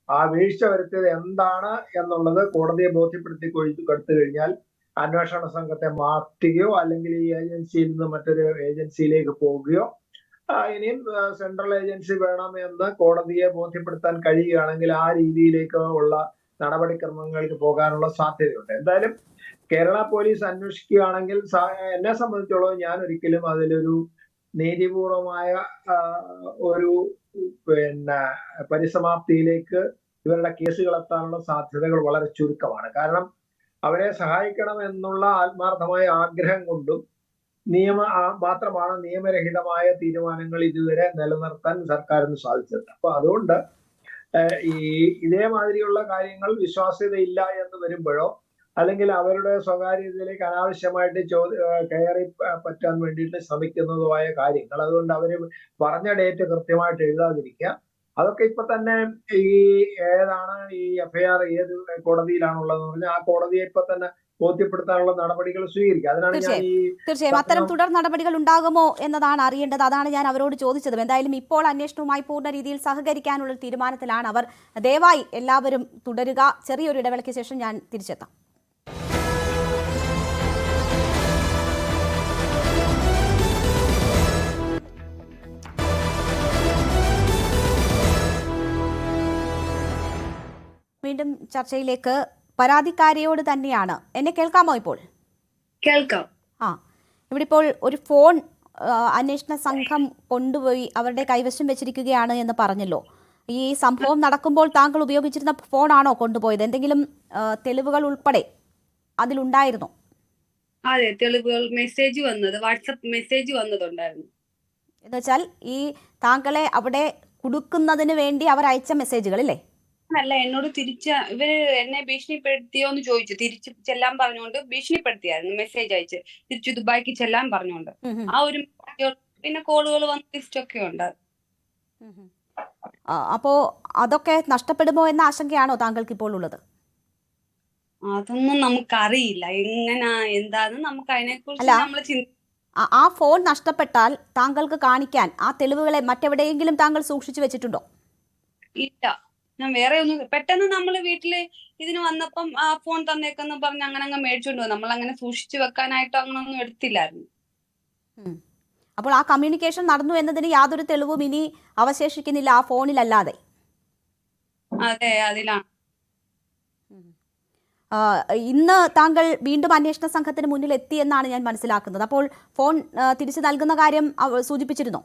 ആ വീഴ്ച വരുത്തിയത് എന്താണ് എന്നുള്ളത് കോടതിയെ ബോധ്യപ്പെടുത്തി കൊടുത്തു കഴിഞ്ഞാൽ അന്വേഷണ സംഘത്തെ മാറ്റുകയോ അല്ലെങ്കിൽ ഈ ഏജൻസിയിൽ നിന്ന് മറ്റൊരു ഏജൻസിയിലേക്ക് പോവുകയോ ഇനിയും സെൻട്രൽ ഏജൻസി വേണമെന്ന് കോടതിയെ ബോധ്യപ്പെടുത്താൻ കഴിയുകയാണെങ്കിൽ ആ രീതിയിലേക്ക് ഉള്ള നടപടിക്രമങ്ങൾക്ക് പോകാനുള്ള സാധ്യതയുണ്ട്. എന്തായാലും കേരള പോലീസ് അന്വേഷിക്കുകയാണെങ്കിൽ എന്നെ സംബന്ധിച്ചോളം ഞാൻ ഒരിക്കലും അതിലൊരു നീതിപൂർവമായ ഒരു പരിസമാപ്തിയിലേക്ക് ഇവരുടെ കേസുകൾ എത്താനുള്ള സാധ്യതകൾ വളരെ ചുരുക്കമാണ്. കാരണം അവരെ സഹായിക്കണം എന്നുള്ള ആത്മാർത്ഥമായ ആഗ്രഹം കൊണ്ടും മാത്രമാണ് നിയമരഹിതമായ തീരുമാനങ്ങൾ ഇതുവരെ നിലനിർത്താൻ സർക്കാരിന് സാധിച്ചത്. അപ്പൊ അതുകൊണ്ട് ഇതേമാതിരിയുള്ള കാര്യങ്ങൾ വിശ്വാസ്യതയില്ല എന്ന് വരുമ്പോഴോ അല്ലെങ്കിൽ അവരുടെ സ്വകാര്യതയിലേക്ക് അനാവശ്യമായിട്ട് കയറി പറ്റാൻ വേണ്ടിയിട്ട് ശ്രമിക്കുന്നതുമായ കാര്യങ്ങൾ, അതുകൊണ്ട് അവര് പറഞ്ഞ ഡേറ്റ് കൃത്യമായിട്ട് എഴുതാതിരിക്കുക, അതൊക്കെ ഇപ്പൊ തന്നെ ഈ ഏതാണ് ഈ എഫ്ഐആർ ഏത് കോടതിയിലാണുള്ളതെന്ന് പറഞ്ഞാൽ ആ കോടതിയെ ഇപ്പൊ തന്നെ ബോധ്യപ്പെടുത്താനുള്ള നടപടികൾ സ്വീകരിക്കുക. അതിനാണ് ഞാൻ തീർച്ചയായും അത്തരം തുടർ നടപടികൾ ഉണ്ടാകുമോ എന്നതാണ് അറിയേണ്ടത്. അതാണ് ഞാൻ അവരോട് ചോദിച്ചത്. എന്തായാലും ഇപ്പോൾ അന്വേഷണവുമായി പൂർണ്ണ രീതിയിൽ സഹകരിക്കാനുള്ള തീരുമാനത്തിലാണ് അവർ. ദയവായി എല്ലാവരും തുടരുക. ചെറിയൊരു ഇടവേളയ്ക്ക് ശേഷം ഞാൻ തിരിച്ചെത്താം. വീണ്ടും ചർച്ചയിലേക്ക്. പരാതിക്കാരിയോട് തന്നെയാണ്. എന്നെ കേൾക്കാമോ ഇപ്പോൾ? കേൾക്കാം. ഇവിടെ ഇപ്പോൾ ഒരു ഫോൺ അന്വേഷണ സംഘം കൊണ്ടുപോയി അവരുടെ കൈവശം വെച്ചിരിക്കുകയാണ് എന്ന് പറഞ്ഞല്ലോ. ഈ സംഭവം നടക്കുമ്പോൾ താങ്കൾ ഉപയോഗിച്ചിരുന്ന ഫോണാണോ കൊണ്ടുപോയത്? എന്തെങ്കിലും തെളിവുകൾ ഉൾപ്പെടെ അതിലുണ്ടായിരുന്നോ? അതെ, തെളിവുകൾ, മെസ്സേജ് വന്നത്, വാട്സപ്പ് മെസ്സേജ് വന്നതുണ്ടായിരുന്നു. എന്ന് വെച്ചാൽ ഈ താങ്കളെ അവിടെ കുടുക്കുന്നതിന് വേണ്ടി അവർ അയച്ച മെസ്സേജുകൾ അല്ലേ? അല്ല, എന്നോട് ഇവര് എന്നെ ഭീഷണിപ്പെടുത്തിയോ എന്ന് ചോദിച്ചു. തിരിച്ചു ചെല്ലാൻ പറഞ്ഞുകൊണ്ട് ഭീഷണിപ്പെടുത്തിയായിരുന്നു. മെസ്സേജ് അയച്ച് തിരിച്ചു ദുബായിക്ക് ചെല്ലാൻ പറഞ്ഞുകൊണ്ട് ആ ഒരു, പിന്നെ കോളുകൾ വന്ന ലിസ്റ്റ് ഒക്കെ ഉണ്ട്. അപ്പോ അതൊക്കെ നഷ്ടപ്പെടുമോ എന്ന ആശങ്കയാണോ താങ്കൾക്ക് ഇപ്പോൾ ഉള്ളത്? അതൊന്നും നമുക്കറിയില്ല, എങ്ങനാ എന്താന്ന് നമുക്ക് അതിനെക്കുറിച്ച് നമ്മൾ ആ ഫോൺ നഷ്ടപ്പെട്ടാൽ താങ്കൾക്ക് കാണിക്കാൻ ആ തെളിവുകളെ മറ്റെവിടെയെങ്കിലും താങ്കൾ സൂക്ഷിച്ചു വെച്ചിട്ടുണ്ടോ? ഇല്ല, ഞാൻ വേറെ ഒന്നും. പെട്ടെന്ന് നമ്മള് വീട്ടില് ഇതിന് വന്നപ്പം ആ ഫോൺ തന്നേക്കെന്ന് പറഞ്ഞ് അങ്ങനെ മേടിച്ചോണ്ട് പോകും. നമ്മൾ അങ്ങനെ സൂക്ഷിച്ചു വെക്കാനായിട്ട് അങ്ങനെ ഒന്നും എടുത്തില്ലായിരുന്നു. അപ്പോൾ ആ കമ്മ്യൂണിക്കേഷൻ നടന്നു എന്നതിന് യാതൊരു തെളിവും ഇനി അവശേഷിക്കുന്നില്ല ആ ഫോണിലല്ലാതെ? അതെ, അതിലാണ്. ഇന്ന് താങ്കൾ വീണ്ടും അന്വേഷണ സംഘത്തിന് മുന്നിൽ എത്തി എന്നാണ് ഞാൻ മനസ്സിലാക്കുന്നത്. അപ്പോൾ ഫോൺ തിരിച്ചു നൽകുന്ന കാര്യം സൂചിപ്പിച്ചിരുന്നോ?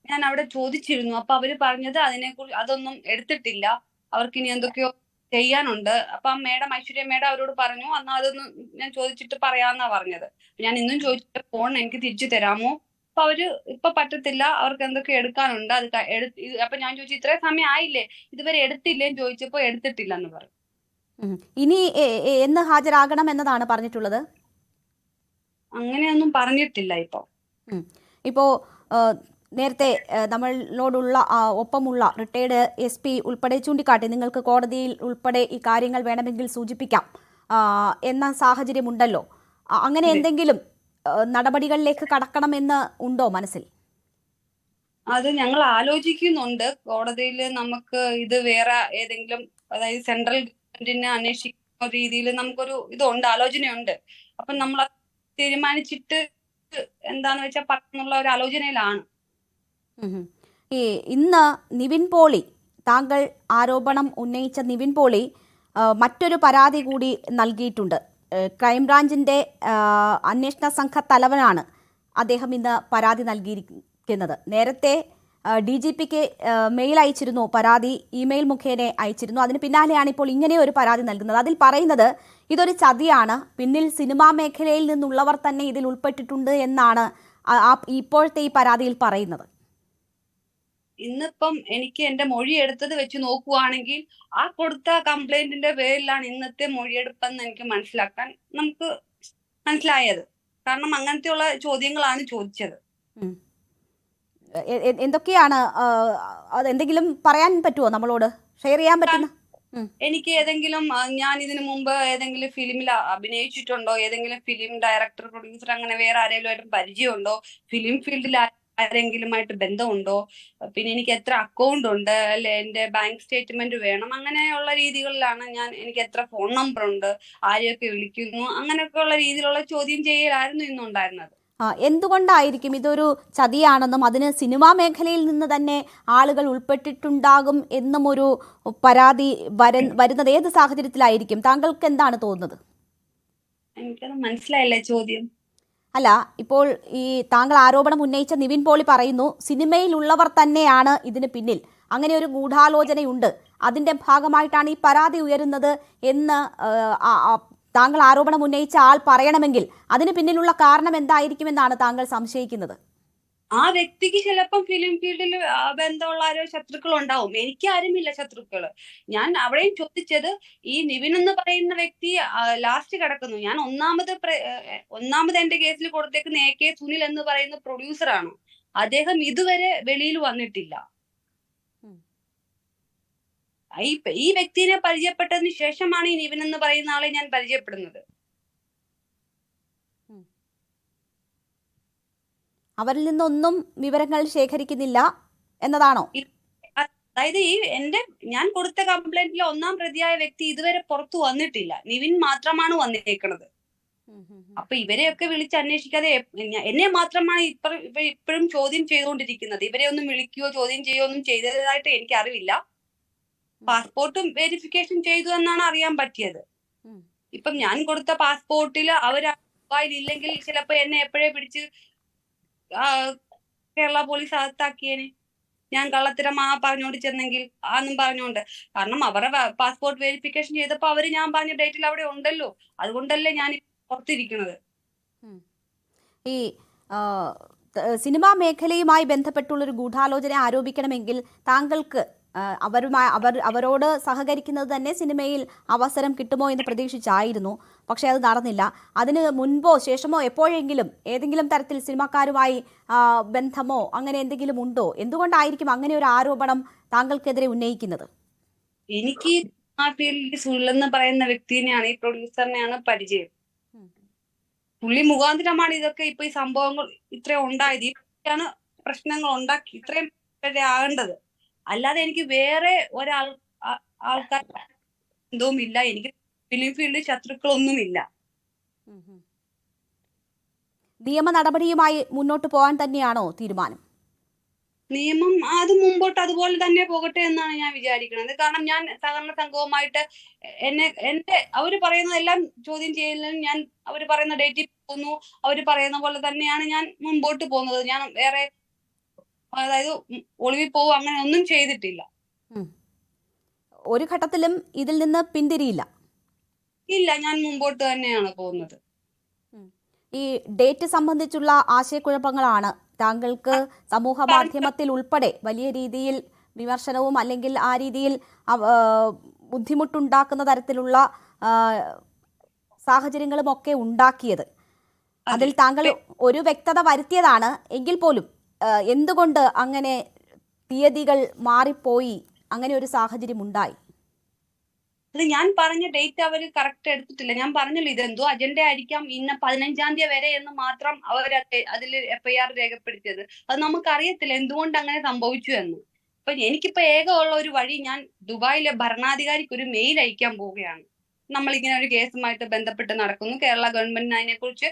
ഞാൻ അവിടെ ചോദിച്ചിരുന്നു. അപ്പൊ അവര് പറഞ്ഞത് അതിനെക്കുറിച്ച് അതൊന്നും എടുത്തിട്ടില്ല, അവർക്ക് ഇനി എന്തൊക്കെയോ ചെയ്യാനുണ്ട്. അപ്പൊ ആ മേഡം, ഐശ്വര്യ മേഡം അവരോട് പറഞ്ഞു, എന്നാ അതൊന്നും ഞാൻ ചോദിച്ചിട്ട് പറയാന്നാ പറഞ്ഞത്. ഞാൻ ഇന്നും ചോദിച്ചിട്ട് ഫോൺ എനിക്ക് തിരിച്ചു തരാമോ? അപ്പൊ അവര് ഇപ്പൊ പറ്റത്തില്ല, അവർക്ക് എന്തൊക്കെ എടുക്കാനുണ്ട്. അപ്പൊ ഞാൻ ചോദിച്ചു, ഇത്രയും സമയം ആയില്ലേ, ഇതുവരെ എടുത്തില്ലേന്ന് ചോദിച്ചപ്പോ എടുത്തിട്ടില്ലെന്ന് പറഞ്ഞു. ഇനി എന്ന് ഹാജരാകണം എന്നതാണ് പറഞ്ഞിട്ടുള്ളത്? അങ്ങനെയൊന്നും പറഞ്ഞിട്ടില്ല. ഇപ്പോ നേരത്തെ നമ്മളോടുള്ള ഒപ്പമുള്ള റിട്ടയർഡ് SP ഉൾപ്പെടെ ചൂണ്ടിക്കാട്ടി നിങ്ങൾക്ക് കോടതിയിൽ ഉൾപ്പെടെ ഈ കാര്യങ്ങൾ വേണമെങ്കിൽ സൂചിപ്പിക്കാം എന്ന സാഹചര്യമുണ്ടല്ലോ. അങ്ങനെ എന്തെങ്കിലും നടപടികളിലേക്ക് കടക്കണമെന്ന് ഉണ്ടോ മനസ്സിൽ? അത് ഞങ്ങൾ ആലോചിക്കുന്നുണ്ട്. കോടതിയിൽ നമുക്ക് ഇത് വേറെ ഏതെങ്കിലും, അതായത് സെൻട്രൽ ഗവൺമെന്റിനെ രീതിയിൽ നമുക്കൊരു ഇതുണ്ട്, ആലോചനയുണ്ട്. അപ്പൊ നമ്മൾ തീരുമാനിച്ചിട്ട് എന്താന്ന് വെച്ചാൽ പറഞ്ഞുള്ള ഒരു ആലോചനയിലാണ്. ഈ ഇന്ന് നിവിൻ പോളി, താങ്കൾ ആരോപണം ഉന്നയിച്ച നിവിൻ പോളി മറ്റൊരു പരാതി കൂടി നൽകിയിട്ടുണ്ട്. ക്രൈംബ്രാഞ്ചിന്റെ അന്വേഷണ സംഘ തലവനാണ് അദ്ദേഹം ഇന്ന് പരാതി നൽകിയിരിക്കുന്നത്. നേരത്തെ DGPക്ക് മെയിൽ അയച്ചിരുന്നു, പരാതി ഇമെയിൽ മുഖേന അയച്ചിരുന്നു. അതിന് പിന്നാലെയാണ് ഇപ്പോൾ ഇങ്ങനെ ഒരു പരാതി നൽകുന്നത്. അതിൽ പറയുന്നത് ഇതൊരു ചതിയാണ്, പിന്നിൽ സിനിമാ മേഖലയിൽ നിന്നുള്ളവർ തന്നെ ഇതിൽ ഉൾപ്പെട്ടിട്ടുണ്ട് എന്നാണ് ഇപ്പോഴത്തെ ഈ പരാതിയിൽ പറയുന്നത്. ഇന്നിപ്പം എനിക്ക് എന്റെ മൊഴി എടുത്തത് വെച്ച് നോക്കുവാണെങ്കിൽ ആ കൊടുത്ത കംപ്ലൈന്റിന്റെ പേരിലാണ് ഇന്നത്തെ മൊഴിയെടുപ്പെന്ന് എനിക്ക് നമുക്ക് മനസ്സിലായത്. കാരണം അങ്ങനത്തെയുള്ള ചോദ്യങ്ങളാണ് ചോദിച്ചത്. എന്തൊക്കെയാണ് അതെന്തെങ്കിലും പറയാൻ പറ്റുമോ, നമ്മളോട് ഷെയർ ചെയ്യാൻ പറ്റുന്ന? എനിക്ക് ഏതെങ്കിലും ഞാൻ ഇതിനു മുമ്പ് ഏതെങ്കിലും ഫിലിമിൽ അഭിനയിച്ചിട്ടുണ്ടോ, ഏതെങ്കിലും ഫിലിം ഡയറക്ടർ, പ്രൊഡ്യൂസർ അങ്ങനെ വേറെ ആരെങ്കിലും പരിചയമുണ്ടോ, ഫിലിം ഫീൽഡിൽ ആരെങ്കിലുമായിട്ട് ബന്ധമുണ്ടോ, പിന്നെ എനിക്ക് എത്ര അക്കൗണ്ട് ഉണ്ട്, അല്ലെ എന്റെ ബാങ്ക് സ്റ്റേറ്റ്മെന്റ് വേണം, അങ്ങനെയുള്ള രീതികളിലാണ് എനിക്ക് എത്ര ഫോൺ നമ്പർ ഉണ്ട്, ആരെയൊക്കെ വിളിക്കുന്നു, അങ്ങനെയൊക്കെ ഉള്ള രീതിയിലുള്ള ചോദ്യം ചെയ്യലായിരുന്നു ഇന്നുണ്ടായിരുന്നത്. എന്തുകൊണ്ടായിരിക്കും ഇതൊരു ചതിയാണെന്നും അതിന് സിനിമാ മേഖലയിൽ നിന്ന് തന്നെ ആളുകൾ ഉൾപ്പെട്ടിട്ടുണ്ടാകും എന്നും ഒരു പരാതി വരുന്നത് ഏത് സാഹചര്യത്തിലായിരിക്കും? താങ്കൾക്ക് എന്താണ് തോന്നുന്നത്? എനിക്കത് മനസ്സിലായില്ലേ ചോദ്യം. അല്ല, ഇപ്പോൾ ഈ താങ്കൾ ആരോപണം ഉന്നയിച്ച നിവിൻ പോളി പറയുന്നു സിനിമയിലുള്ളവർ തന്നെയാണ് ഇതിന് പിന്നിൽ, അങ്ങനെ ഒരു ഗൂഢാലോചനയുണ്ട്, അതിന്റെ ഭാഗമായിട്ടാണ് ഈ പരാതി ഉയരുന്നത് എന്ന് താങ്കൾ ആരോപണം ഉന്നയിച്ച ആൾ പറയണമെങ്കിൽ അതിന് പിന്നിലുള്ള കാരണം എന്തായിരിക്കുമെന്നാണ് താങ്കൾ സംശയിക്കുന്നത്? ആ വ്യക്തിക്ക് ചിലപ്പം ഫിലിം ഫീൽഡിൽ ബന്ധമുള്ള ആരോ ശത്രുക്കൾ ഉണ്ടാവും. എനിക്ക് ആരുമില്ല ശത്രുക്കള്. ഞാൻ അവിടെയും ചോദിച്ചത്, ഈ നിവിൻ എന്ന് പറയുന്ന വ്യക്തി ലാസ്റ്റ് കിടക്കുന്നു. ഞാൻ ഒന്നാമത് എന്റെ കേസിൽ കൊടുത്തേക്കുന്ന AK സുനിൽ എന്ന് പറയുന്ന പ്രൊഡ്യൂസറാണ്. അദ്ദേഹം ഇതുവരെ വെളിയിൽ വന്നിട്ടില്ല. ഈ വ്യക്തിയെ പരിചയപ്പെട്ടതിന് ശേഷമാണ് ഈ നിവിൻ എന്ന് പറയുന്ന ആളെ ഞാൻ പരിചയപ്പെടുന്നത്. അവരിൽ നിന്നൊന്നും വിവരങ്ങൾ ശേഖരിക്കുന്നില്ല എന്നതാണോ? അതായത് ഞാൻ കൊടുത്ത കംപ്ലൈന്റിലെ ഒന്നാം പ്രതിയായ വ്യക്തി ഇതുവരെ പുറത്തു വന്നിട്ടില്ല. നിവിൻ മാത്രമാണ് വന്നേക്കുന്നത്. അപ്പൊ ഇവരെയൊക്കെ വിളിച്ച് അന്വേഷിക്കാതെ എന്നെ മാത്രമാണ് ഇപ്പോഴും ചോദ്യം ചെയ്തുകൊണ്ടിരിക്കുന്നത്. ഇവരെ ഒന്നും വിളിക്കുകയോ ചോദ്യം ചെയ്യുകയോ ഒന്നും ചെയ്തതായിട്ട് എനിക്ക് അറിവില്ല. പാസ്പോർട്ടും വെരിഫിക്കേഷൻ ചെയ്തു എന്നാണ് അറിയാൻ പറ്റിയത്. ഇപ്പം ഞാൻ കൊടുത്ത പാസ്പോർട്ടിൽ ദുബായിലില്ലെങ്കിൽ ചിലപ്പോ എന്നെ എപ്പോഴേ പിടിച്ച് കേരള പോലീസ് അകത്താക്കിയേനെ. ഞാൻ കള്ളത്തരം പറഞ്ഞോണ്ട് ചെന്നെങ്കിൽ ആന്നും പറഞ്ഞോണ്ട്. കാരണം അവരുടെ പാസ്പോർട്ട് വെരിഫിക്കേഷൻ ചെയ്തപ്പോ അവര് ഞാൻ പറഞ്ഞ ഡേറ്റിൽ അവിടെ ഉണ്ടല്ലോ, അതുകൊണ്ടല്ലേ ഞാൻ പുറത്തിരിക്കുന്നത്. ഈ സിനിമാ മേഖലയുമായി ബന്ധപ്പെട്ടുള്ളൊരു ഗൂഢാലോചന ആരോപിക്കണമെങ്കിൽ താങ്കൾക്ക് അവരോട് സഹകരിക്കുന്നത് തന്നെ സിനിമയിൽ അവസരം കിട്ടുമോ എന്ന് പ്രതീക്ഷിച്ചായിരുന്നു. പക്ഷേ അത് നടന്നില്ല. അതിന് മുൻപോ ശേഷമോ എപ്പോഴെങ്കിലും ഏതെങ്കിലും തരത്തിൽ സിനിമാക്കാരുമായി ബന്ധമോ അങ്ങനെ എന്തെങ്കിലും ഉണ്ടോ? എന്തുകൊണ്ടായിരിക്കും അങ്ങനെ ഒരു ആരോപണം താങ്കൾക്കെതിരെ ഉന്നയിക്കുന്നത്? എനിക്ക് ആ ഫീൽഡിൽ സുനിലെന്ന് പറയുന്ന വ്യക്തിനെയാണ്, ഈ പ്രൊഡ്യൂസറിനെയാണ് പരിചയം. പുള്ളി മുഖാന്തരമാണ് ഇതൊക്കെ ഇപ്പൊ ഈ സംഭവങ്ങൾ ഇത്രയും ഉണ്ടായത്. ഇതൊക്കെയാണ് പ്രശ്നങ്ങൾ ഉണ്ടാക്കി ഇത്രയും ആകേണ്ടത്. അല്ലാതെ എനിക്ക് വേറെ ആൾക്കാർ എന്തോമില്ല. എനിക്ക് ഫിലിം ഫീൽഡിൽ ശത്രുക്കളൊന്നുമില്ല. നിയമ നടപടിയുമായി മുന്നോട്ട് പോകാൻ തന്നെയാണോ തീരുമാനം? നിയമം അത് മുമ്പോട്ട് അതുപോലെ തന്നെ പോകട്ടെ എന്നാണ് ഞാൻ വിചാരിക്കുന്നത്. കാരണം ഞാൻ സഹകരണ സംഘവുമായിട്ട് അവര് പറയുന്നതെല്ലാം ചോദ്യം ചെയ്യലും ഞാൻ അവര് പറയുന്ന ഡേറ്റിൽ പോകുന്നു. അവര് പറയുന്ന പോലെ തന്നെയാണ് ഞാൻ മുമ്പോട്ട് പോകുന്നത്. ഞാൻ വേറെ അതായത് ഒളിവിൽ പോവും അങ്ങനെ ഒന്നും ചെയ്തിട്ടില്ല. ഒരു ഘട്ടത്തിലും ഇതിൽ നിന്ന് പിന്തിരിയില്ല? ഇല്ല, ഞാൻ മുമ്പോട്ട് തന്നെയാണ് പോകുന്നത്. ഈ ഡേറ്റ് സംബന്ധിച്ചുള്ള ആശയക്കുഴപ്പങ്ങളാണ് താങ്കൾക്ക് സമൂഹ മാധ്യമത്തിൽ ഉൾപ്പെടെ വലിയ രീതിയിൽ വിമർശനവും അല്ലെങ്കിൽ ആ രീതിയിൽ ബുദ്ധിമുട്ടുണ്ടാക്കുന്ന തരത്തിലുള്ള സാഹചര്യങ്ങളും ഒക്കെ ഉണ്ടാക്കിയത്. അതിൽ താങ്കൾ ഒരു വ്യക്തത വരുത്തിയതാണ്. എങ്കിൽ പോലും എന്തുകൊണ്ട് അങ്ങനെ തീയതികൾ മാറിപ്പോയി, അങ്ങനെ ഒരു സാഹചര്യം ഉണ്ടായി? അത് ഞാൻ പറഞ്ഞ ഡേറ്റ് അവർ കറക്റ്റ് എടുത്തിട്ടില്ല. ഞാൻ പറഞ്ഞല്ലോ, ഇതെന്തോ അജണ്ട ആയിരിക്കാം, ഇന്ന 15-ാം തീയതി വരെ എന്ന് മാത്രം അവർ അതിൽ FIR രേഖപ്പെടുത്തിയത്. അത് നമുക്കറിയത്തില്ല എന്തുകൊണ്ട് അങ്ങനെ സംഭവിച്ചു എന്ന്. എനിക്കിപ്പോ ഏകമുള്ള ഒരു വഴി, ഞാൻ ദുബായിലെ ഭരണാധികാരിക്ക് ഒരു മെയിൽ അയക്കാൻ പോവുകയാണ്. നമ്മളിങ്ങനെ ഒരു കേസുമായിട്ട് ബന്ധപ്പെട്ട് നടക്കുന്നു, കേരള ഗവൺമെന്റിന് അതിനെക്കുറിച്ച്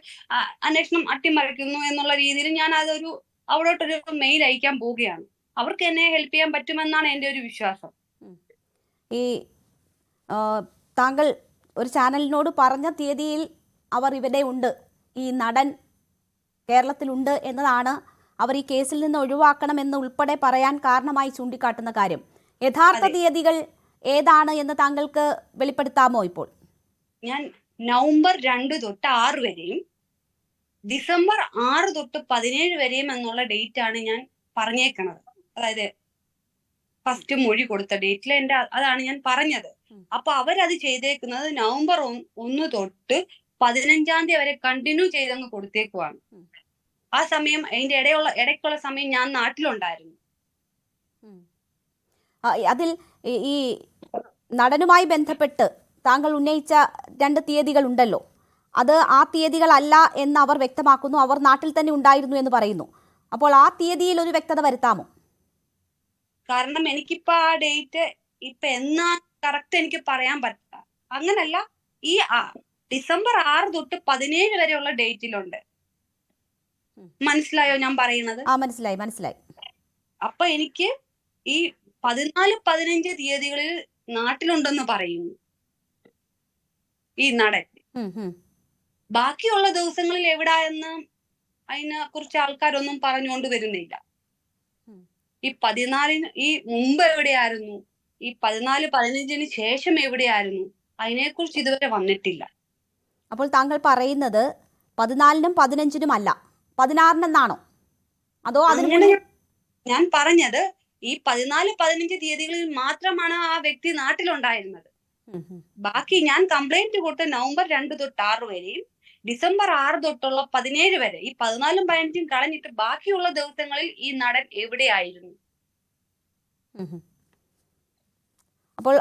അന്വേഷണം അട്ടിമറിക്കുന്നു എന്നുള്ള രീതിയിൽ ഞാൻ അതൊരു അവിടോട്ടൊരു മെയിൽ അയക്കാൻ പോവുകയാണ്. അവർക്ക് എന്നെ ഹെൽപ്പ് ചെയ്യാൻ പറ്റുമെന്നാണ് എൻ്റെ ഒരു വിശ്വാസം. ഈ താങ്കൾ ഒരു ചാനലിനോട് പറഞ്ഞ തീയതിയിൽ അവർ ഇവിടെ ഉണ്ട്, ഈ നടൻ കേരളത്തിലുണ്ട് എന്നതാണ് അവർ ഈ കേസിൽ നിന്ന് ഒഴിവാക്കണമെന്ന് ഉൾപ്പെടെ പറയാൻ കാരണമായി ചൂണ്ടിക്കാട്ടുന്ന കാര്യം. യഥാർത്ഥ തീയതികൾ ഏതാണ് എന്ന് താങ്കൾക്ക് വെളിപ്പെടുത്താമോ? ഇപ്പോൾ ഞാൻ നവംബർ 2 തൊട്ട് 6 വരെയും ഡിസംബർ 6 തൊട്ട് 17 വരെയും എന്നുള്ള ഡേറ്റ് ആണ് ഞാൻ പറഞ്ഞേക്കണത്. അതായത് ഫസ്റ്റ് മൊഴി കൊടുത്ത ഡേറ്റിൽ അതാണ് ഞാൻ പറഞ്ഞത്. അപ്പൊ അവരത് ചെയ്തേക്കുന്നത് നവംബർ 1 തൊട്ട് 15-ാം തീയതി വരെ കണ്ടിന്യൂ ചെയ്തങ്ങ് കൊടുത്തേക്കുവാണ്. ആ സമയം അതിന്റെ ഇടയ്ക്കുള്ള സമയം ഞാൻ നാട്ടിലുണ്ടായിരുന്നു. അതിൽ ഈ നടനുമായി ബന്ധപ്പെട്ട് താങ്കൾ ഉന്നയിച്ച 2 തീയതികൾ ഉണ്ടല്ലോ, അത് ആ തീയതികളല്ല എന്ന് അവർ വ്യക്തമാക്കുന്നു. അവർ നാട്ടിൽ തന്നെ ഉണ്ടായിരുന്നു എന്ന് പറയുന്നു. അപ്പോൾ ആ തീയതിയിൽ ഒരു വ്യക്തത വരുത്താമോ? കാരണം എനിക്കിപ്പോ ആ ഡേറ്റ് ഇപ്പൊ എന്നാ കറക്റ്റ് എനിക്ക് പറയാൻ പറ്റില്ല. അങ്ങനല്ല, ഈ ഡിസംബർ 6 തൊട്ട് 17 വരെയുള്ള ഡേറ്റിലുണ്ട്. മനസ്സിലായോ ഞാൻ പറയുന്നത്? മനസ്സിലായി. അപ്പൊ എനിക്ക് ഈ 14-15 തീയതികളിൽ നാട്ടിലുണ്ടെന്ന് പറയുന്നു ഈ നടൻ. ബാക്കിയുള്ള ദിവസങ്ങളിൽ എവിടായെന്ന് അതിനെ കുറിച്ച് ആൾക്കാരൊന്നും പറഞ്ഞുകൊണ്ട് വരുന്നില്ല. ഈ 14-ന് ഈ മുമ്പ് എവിടെയായിരുന്നു, ഈ 14-15-ന് ശേഷം എവിടെയായിരുന്നു, അതിനെക്കുറിച്ച് ഇതുവരെ വന്നിട്ടില്ല. അപ്പോൾ താങ്കൾ പറയുന്നത് 14-നും 15-നും അല്ല, 16-നെന്നാണോ? അതോ അങ്ങനെ ഞാൻ പറഞ്ഞത് ഈ 14-15 തീയതികളിൽ മാത്രമാണ് ആ വ്യക്തി നാട്ടിലുണ്ടായിരുന്നത്. ബാക്കി ഞാൻ കംപ്ലൈന്റ് കൊടുത്ത നവംബർ 2 തൊട്ട് 6 വരെയും ഡിസംബർ 6 തൊട്ടുള്ള 17 വരെ, ഈ 14-നും 15-നും കളഞ്ഞിട്ട് ബാക്കിയുള്ള ദിവസങ്ങളിൽ ഈ നടൻ എവിടെയായിരുന്നു? അപ്പോൾ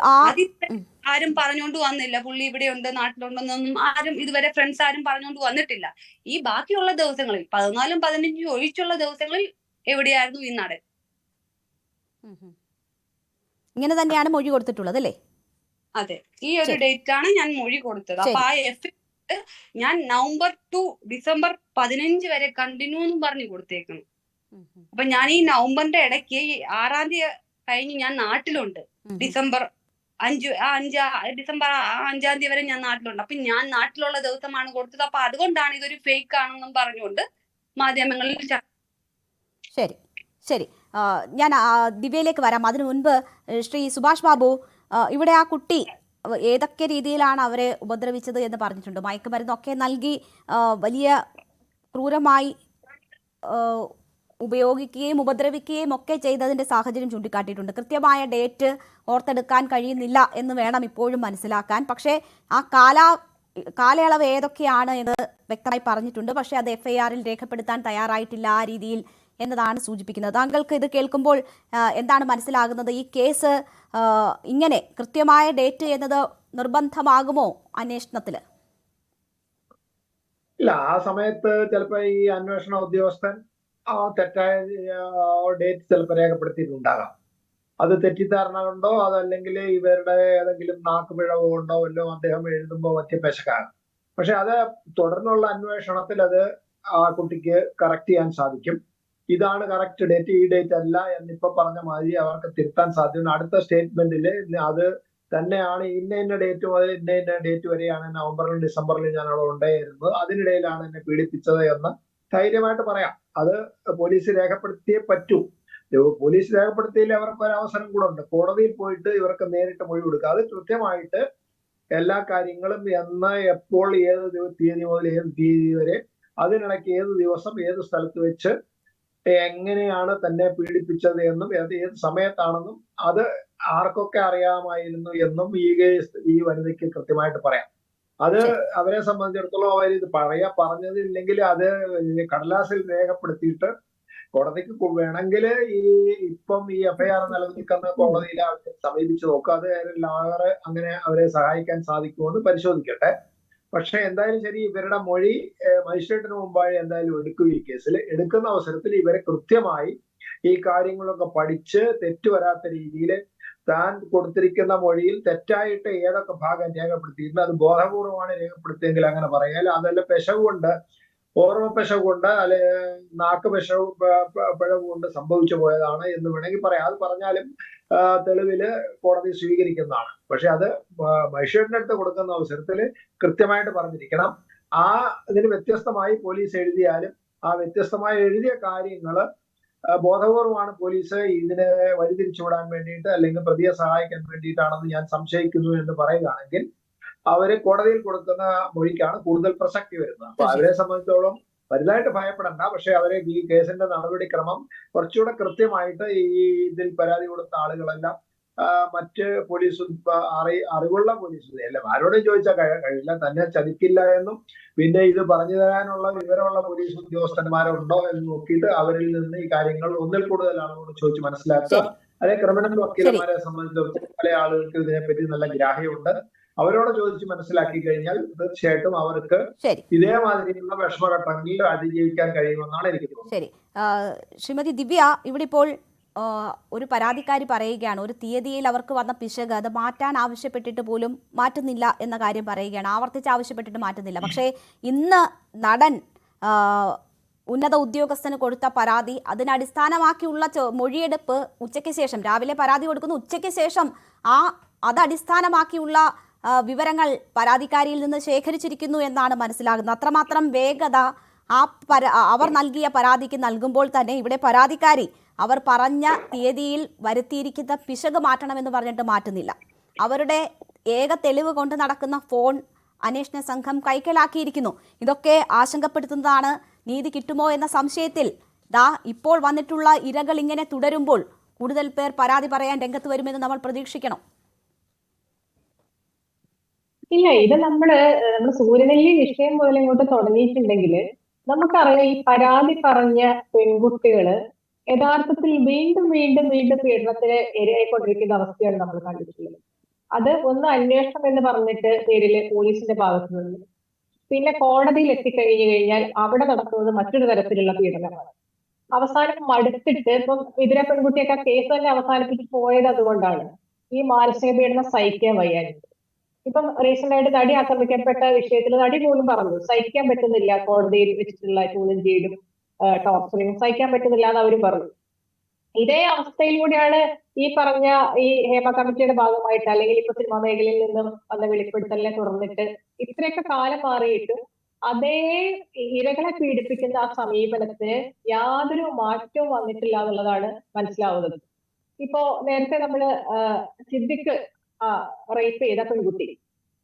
ആരും പറഞ്ഞുകൊണ്ട് വന്നില്ല പുള്ളി ഇവിടെ ഉണ്ട് നാട്ടിലുണ്ടെന്നൊന്നും ആരും ഇതുവരെ ഫ്രണ്ട്സ് ആരും പറഞ്ഞുകൊണ്ട് വന്നിട്ടില്ല. ഈ ബാക്കിയുള്ള ദിവസങ്ങളിൽ 14-നും 15-നും ഒഴിച്ചുള്ള ദിവസങ്ങളിൽ എവിടെയായിരുന്നു ഈ നടൻ? ഇങ്ങനെ തന്നെയാണ് മൊഴി കൊടുത്തിട്ടുള്ളത് അല്ലേ? അതെ, ഈ ഒരു ഡേറ്റ് ആണ് ഞാൻ മൊഴി കൊടുത്തത്. അപ്പൊ ആ ഞാൻ നവംബർ ടു ഡിസംബർ 15 വരെ കണ്ടിന്യൂ എന്നും പറഞ്ഞു കൊടുത്തേക്കണം. അപ്പൊ ഞാൻ ഈ നവംബറിന്റെ ഇടയ്ക്ക് 6-ാം തീയതി കഴിഞ്ഞ് ഞാൻ നാട്ടിലുണ്ട്. ഡിസംബർ 5-ാം തീയതി വരെ ഞാൻ നാട്ടിലുണ്ട്. അപ്പൊ ഞാൻ നാട്ടിലുള്ള ദിവസമാണ് കൊടുത്തത്. അപ്പൊ അതുകൊണ്ടാണ് ഇതൊരു ഫേക്ക് ആണെന്നും പറഞ്ഞുകൊണ്ട് മാധ്യമങ്ങളിൽ. ശരി, ഞാൻ ദിവ്യയിലേക്ക് വരാം. അതിനു മുൻപ് ശ്രീ സുഭാഷ് ബാബു, ഇവിടെ ആ കുട്ടി ഏതൊക്കെ രീതിയിലാണ് അവരെ ഉപദ്രവിച്ചത് എന്ന് പറഞ്ഞിട്ടുണ്ട്. മയക്കുമരുന്നൊക്കെ നൽകി വലിയ ക്രൂരമായി ഉപയോഗിക്കുകയും ഉപദ്രവിക്കുകയും ഒക്കെ ചെയ്തതിൻ്റെ സാഹചര്യം ചൂണ്ടിക്കാട്ടിയിട്ടുണ്ട്. കൃത്യമായ ഡേറ്റ് ഓർത്തെടുക്കാൻ കഴിയുന്നില്ല എന്ന് വേണം ഇപ്പോഴും മനസ്സിലാക്കാൻ. പക്ഷേ ആ കാലയളവ് ഏതൊക്കെയാണ് എന്ന് വ്യക്തമായി പറഞ്ഞിട്ടുണ്ട്. പക്ഷേ അത് FIR-ൽ രേഖപ്പെടുത്താൻ തയ്യാറായിട്ടില്ല ആ രീതിയിൽ എന്നതാണ് സൂചിപ്പിക്കുന്നത്. താങ്കൾക്ക് ഇത് കേൾക്കുമ്പോൾ എന്താണ് മനസ്സിലാകുന്നത്? ഈ കേസ് ഇങ്ങനെ കൃത്യമായ ഡേറ്റ് എന്നത് നിർബന്ധമാകുമോ അന്വേഷണത്തിൽ? ഇല്ല, ആ സമയത്ത് ചിലപ്പോ ഈ അന്വേഷണ ഉദ്യോഗസ്ഥൻ തെറ്റായ ഡേറ്റ് ചിലപ്പോൾ രേഖപ്പെടുത്തിയിട്ടുണ്ടാകാം. അത് തെറ്റിദ്ധാരണ കൊണ്ടോ അതല്ലെങ്കിൽ ഇവരുടെ ഏതെങ്കിലും നാക്കുപിഴവ് കൊണ്ടോ വല്ലോ അദ്ദേഹം എഴുതുമ്പോൾ പറ്റിയ പെശകാണ്. പക്ഷെ അത് തുടർന്നുള്ള അന്വേഷണത്തിൽ അത് ആ കുട്ടിക്ക് കറക്റ്റ് ചെയ്യാൻ സാധിക്കും. ഇതാണ് കറക്റ്റ് ഡേറ്റ്, ഈ ഡേറ്റ് അല്ല എന്നിപ്പോ പറഞ്ഞ മാതിരി അവർക്ക് തിരുത്താൻ സാധ്യത. അടുത്ത സ്റ്റേറ്റ്മെന്റിൽ അത് തന്നെയാണ് ഇന്ന ഡേറ്റ് മുതൽ ഇന്ന ഡേറ്റ് വരെയാണ് നവംബറിലും ഡിസംബറിലും ഞാൻ അവിടെ ഉണ്ടായിരുന്നത്, അതിനിടയിലാണ് എന്നെ പീഡിപ്പിച്ചത് എന്ന് ധൈര്യമായിട്ട് പറയാം. അത് പോലീസ് രേഖപ്പെടുത്തിയേ പറ്റൂ. പോലീസ് രേഖപ്പെടുത്തിയതിൽ അവർക്ക് ഒരു അവസരം കൂടെ ഉണ്ട്. കോടതിയിൽ പോയിട്ട് ഇവർക്ക് നേരിട്ട് മൊഴി കൊടുക്കുക. അത് കൃത്യമായിട്ട് എല്ലാ കാര്യങ്ങളും എന്ന്, എപ്പോൾ, ഏത് തീയതി മുതൽ ഏത് തീയതി വരെ, അതിനിടയ്ക്ക് ഏത് ദിവസം ഏത് സ്ഥലത്ത് വെച്ച് എങ്ങനെയാണ് തന്നെ പീഡിപ്പിച്ചത് എന്നും ഏത് സമയത്താണെന്നും അത് ആർക്കൊക്കെ അറിയാമായിരുന്നു എന്നും ഈ വനിതയ്ക്ക് കൃത്യമായിട്ട് പറയാം. അത് അവരെ സംബന്ധിച്ചിടത്തോളം അവർ ഇത് പറഞ്ഞതില്ലെങ്കിൽ അത് കടലാസിൽ രേഖപ്പെടുത്തിയിട്ട് കോടതിക്ക് വേണമെങ്കിൽ ഇപ്പം ഈ FIR നിലനിൽക്കുന്ന കോടതിയിൽ സമീപിച്ച് നോക്കുക. അത് അങ്ങനെ അവരെ സഹായിക്കാൻ സാധിക്കുമെന്ന് പരിശോധിക്കട്ടെ. പക്ഷെ എന്തായാലും ശരി, ഇവരുടെ മൊഴി മജിസ്ട്രേറ്റിന് മുമ്പായി എന്തായാലും എടുക്കും. ഈ കേസിൽ എടുക്കുന്ന അവസരത്തിൽ ഇവരെ കൃത്യമായി ഈ കാര്യങ്ങളൊക്കെ പഠിച്ച് തെറ്റു വരാത്ത രീതിയിൽ താൻ കൊടുത്തിരിക്കുന്ന മൊഴിയിൽ തെറ്റായിട്ട് ഏതൊക്കെ ഭാഗം രേഖപ്പെടുത്തിയിട്ടുണ്ട്, അത് ബോധപൂർവമാണ് രേഖപ്പെടുത്തിയെങ്കിൽ അങ്ങനെ പറയാൽ, അതല്ല പിശവ് കൊണ്ട്, ഓർമ്മ പിശവ് കൊണ്ട്, അല്ലെ നാക്ക് പിഴവ് കൊണ്ട് സംഭവിച്ചു പോയതാണ് എന്ന് വേണമെങ്കിൽ പറയാം. അത് പറഞ്ഞാലും തെളിവില് കോടതി സ്വീകരിക്കുന്നതാണ്. പക്ഷെ അത് മജിസ്ട്രേറ്റിന്റെ അടുത്ത് കൊടുക്കുന്ന അവസരത്തിൽ കൃത്യമായിട്ട് പറഞ്ഞിരിക്കണം. ഇതിന് വ്യത്യസ്തമായി പോലീസ് എഴുതിയാലും ആ വ്യത്യസ്തമായി എഴുതിയ കാര്യങ്ങള് ബോധപൂർവമാണ് പോലീസ് ഇതിനെ വഴിതിരിച്ചുവിടാൻ വേണ്ടിയിട്ട് അല്ലെങ്കിൽ പ്രതിയെ സഹായിക്കാൻ വേണ്ടിയിട്ടാണെന്ന് ഞാൻ സംശയിക്കുന്നു എന്ന് പറയുകയാണെങ്കിൽ അവര് കോടതിയിൽ കൊടുക്കുന്ന മൊഴിക്കാണ് കൂടുതൽ പ്രസക്തി വരുന്നത്. അപ്പൊ അവരെ സംബന്ധിച്ചോളം വലുതായിട്ട് ഭയപ്പെടണ്ട. പക്ഷെ അവരെ ഈ കേസിന്റെ നടപടിക്രമം കുറച്ചുകൂടെ കൃത്യമായിട്ട് ഇതിൽ പരാതി കൊടുത്ത ആളുകളെല്ലാം മറ്റ് പോലീസ് അറിവുള്ള പോലീസ് അല്ല, ആരോടും ചോദിച്ചാൽ കഴിയില്ല, തന്നെ ചതിക്കില്ല എന്നും പിന്നെ ഇത് പറഞ്ഞു തരാനുള്ള വിവരമുള്ള പോലീസ് ഉദ്യോഗസ്ഥന്മാരുണ്ടോ എന്ന് നോക്കിയിട്ട് അവരിൽ നിന്ന് ഈ കാര്യങ്ങൾ ഒന്നിൽ കൂടുതൽ ആളുകളോട് ചോദിച്ച് മനസ്സിലാക്കുക. അല്ലെ ക്രിമിനൽ വക്കീലന്മാരെ സംബന്ധിച്ചിടത്തോളം പല ആളുകൾക്ക് ഇതിനെപ്പറ്റി നല്ല ഗ്രാഹ്യമുണ്ട്. അവരോട് ചോദിച്ച് മനസ്സിലാക്കി കഴിഞ്ഞാൽ തീർച്ചയായിട്ടും അവർക്ക് ഇതേമാതിരിയുള്ള വിഷമഘട്ടങ്ങളിൽ അതിജീവിക്കാൻ കഴിയുമെന്നാണ് എനിക്ക് തോന്നുന്നത്. ശരി, ശ്രീമതി ദിവ്യ, ഇവിടെ ഇപ്പോൾ ഒരു പരാതിക്കാരി പറയുകയാണ് ഒരു തീയതിയിൽ അവർക്ക് വന്ന പിശക് അത് മാറ്റാൻ ആവശ്യപ്പെട്ടിട്ട് പോലും മാറ്റുന്നില്ല എന്ന കാര്യം പറയുകയാണ്, ആവർത്തിച്ച് ആവശ്യപ്പെട്ടിട്ട് മാറ്റുന്നില്ല. പക്ഷേ ഇന്ന് നടൻ ഉന്നത ഉദ്യോഗസ്ഥന് കൊടുത്ത പരാതി, അതിനടിസ്ഥാനമാക്കിയുള്ള മൊഴിയെടുപ്പ് ഉച്ചയ്ക്ക് ശേഷം, രാവിലെ പരാതി കൊടുക്കുന്നു, ഉച്ചയ്ക്ക് ശേഷം അതടിസ്ഥാനമാക്കിയുള്ള വിവരങ്ങൾ പരാതിക്കാരിയിൽ നിന്ന് ശേഖരിച്ചിരിക്കുന്നു എന്നാണ് മനസ്സിലാകുന്നത്. അത്രമാത്രം വേഗത അവർ നൽകിയ പരാതിക്ക് നൽകുമ്പോൾ തന്നെ ഇവിടെ പരാതിക്കാരി അവർ പറഞ്ഞ തീയതിയിൽ വരുത്തിയിരിക്കുന്ന പിശക് മാറ്റണമെന്ന് പറഞ്ഞിട്ട് മാറ്റുന്നില്ല. അവരുടെ ഏക തെളിവ് കൊണ്ട് നടക്കുന്ന ഫോൺ അന്വേഷണ സംഘം കൈക്കലാക്കിയിരിക്കുന്നു. ഇതൊക്കെ ആശങ്കപ്പെടുത്തുന്നതാണ്. നീതി കിട്ടുമോ എന്ന സംശയത്തിൽ ഇപ്പോൾ വന്നിട്ടുള്ള ഇരകൾ ഇങ്ങനെ തുടരുമ്പോൾ കൂടുതൽ പേർ പരാതി പറയാൻ രംഗത്ത് വരുമെന്ന് നമ്മൾ പ്രതീക്ഷിക്കണം. ഇല്ല, ഇത് നമ്മുടെ സൂര്യനെല്ലി വിഷയം മുതൽ ഇങ്ങോട്ട് തുടങ്ങിയിട്ടുണ്ടെങ്കിൽ നമുക്കറിയാം, ഈ പരാതി പറഞ്ഞ പെൺകുട്ടികള് യഥാർത്ഥത്തിൽ വീണ്ടും വീണ്ടും വീണ്ടും പീഡനത്തിന് ഇരയായിക്കൊണ്ടിരിക്കുന്ന അവസ്ഥയാണ് നമ്മൾ കണ്ടിട്ടുള്ളത്. അത് ഒന്ന് അന്വേഷണം എന്ന് പറഞ്ഞിട്ട് പേരില് പോലീസിന്റെ ഭാഗത്തു നിന്ന്, പിന്നെ കോടതിയിൽ എത്തിക്കഴിഞ്ഞു കഴിഞ്ഞാൽ അവിടെ നടക്കുന്നത് മറ്റൊരു തരത്തിലുള്ള പീഡനമാണ്. അവസാനം മടുത്തിട്ട് ഇപ്പം ഇതിരെ പെൺകുട്ടിയൊക്കെ കേസ് തന്നെ അവസാനിപ്പിച്ച് പോയത് അതുകൊണ്ടാണ്. ഈ മാനസിക പീഡനം സഹിക്കാൻ വയ്യാനിട്ട്. ഇപ്പം റീസെന്റ് ആയിട്ട് നടി ആക്രമിക്കപ്പെട്ട വിഷയത്തിൽ നടി പോലും പറഞ്ഞു സഹിക്കാൻ പറ്റുന്നില്ല, കോടതിയിൽ വെച്ചിട്ടുള്ള ചോദ്യം ചെയ്യലും ടോർച്ചറിങ് സഹിക്കാൻ പറ്റുന്നില്ല എന്ന് അവരും പറഞ്ഞു. ഇതേ അവസ്ഥയിലൂടെയാണ് ഈ പറഞ്ഞ ഈ ഹേമ കമ്മിറ്റിയുടെ ഭാഗമായിട്ട് അല്ലെങ്കിൽ ഇപ്പൊ സിനിമാ മേഖലയിൽ നിന്നും വന്ന വെളിപ്പെടുത്തലിനെ തുടർന്നിട്ട് ഇത്രയൊക്കെ കാലം മാറിയിട്ടും അതേ ഇരകളെ പീഡിപ്പിക്കുന്ന ആ സമീപനത്തിന് യാതൊരു മാറ്റവും വന്നിട്ടില്ല എന്നുള്ളതാണ് മനസ്സിലാവുന്നത്. ഇപ്പോ നേരത്തെ നമ്മള് സിദ്ദിഖ് റേപ്പ് ചെയ്ത പെൺകുട്ടി,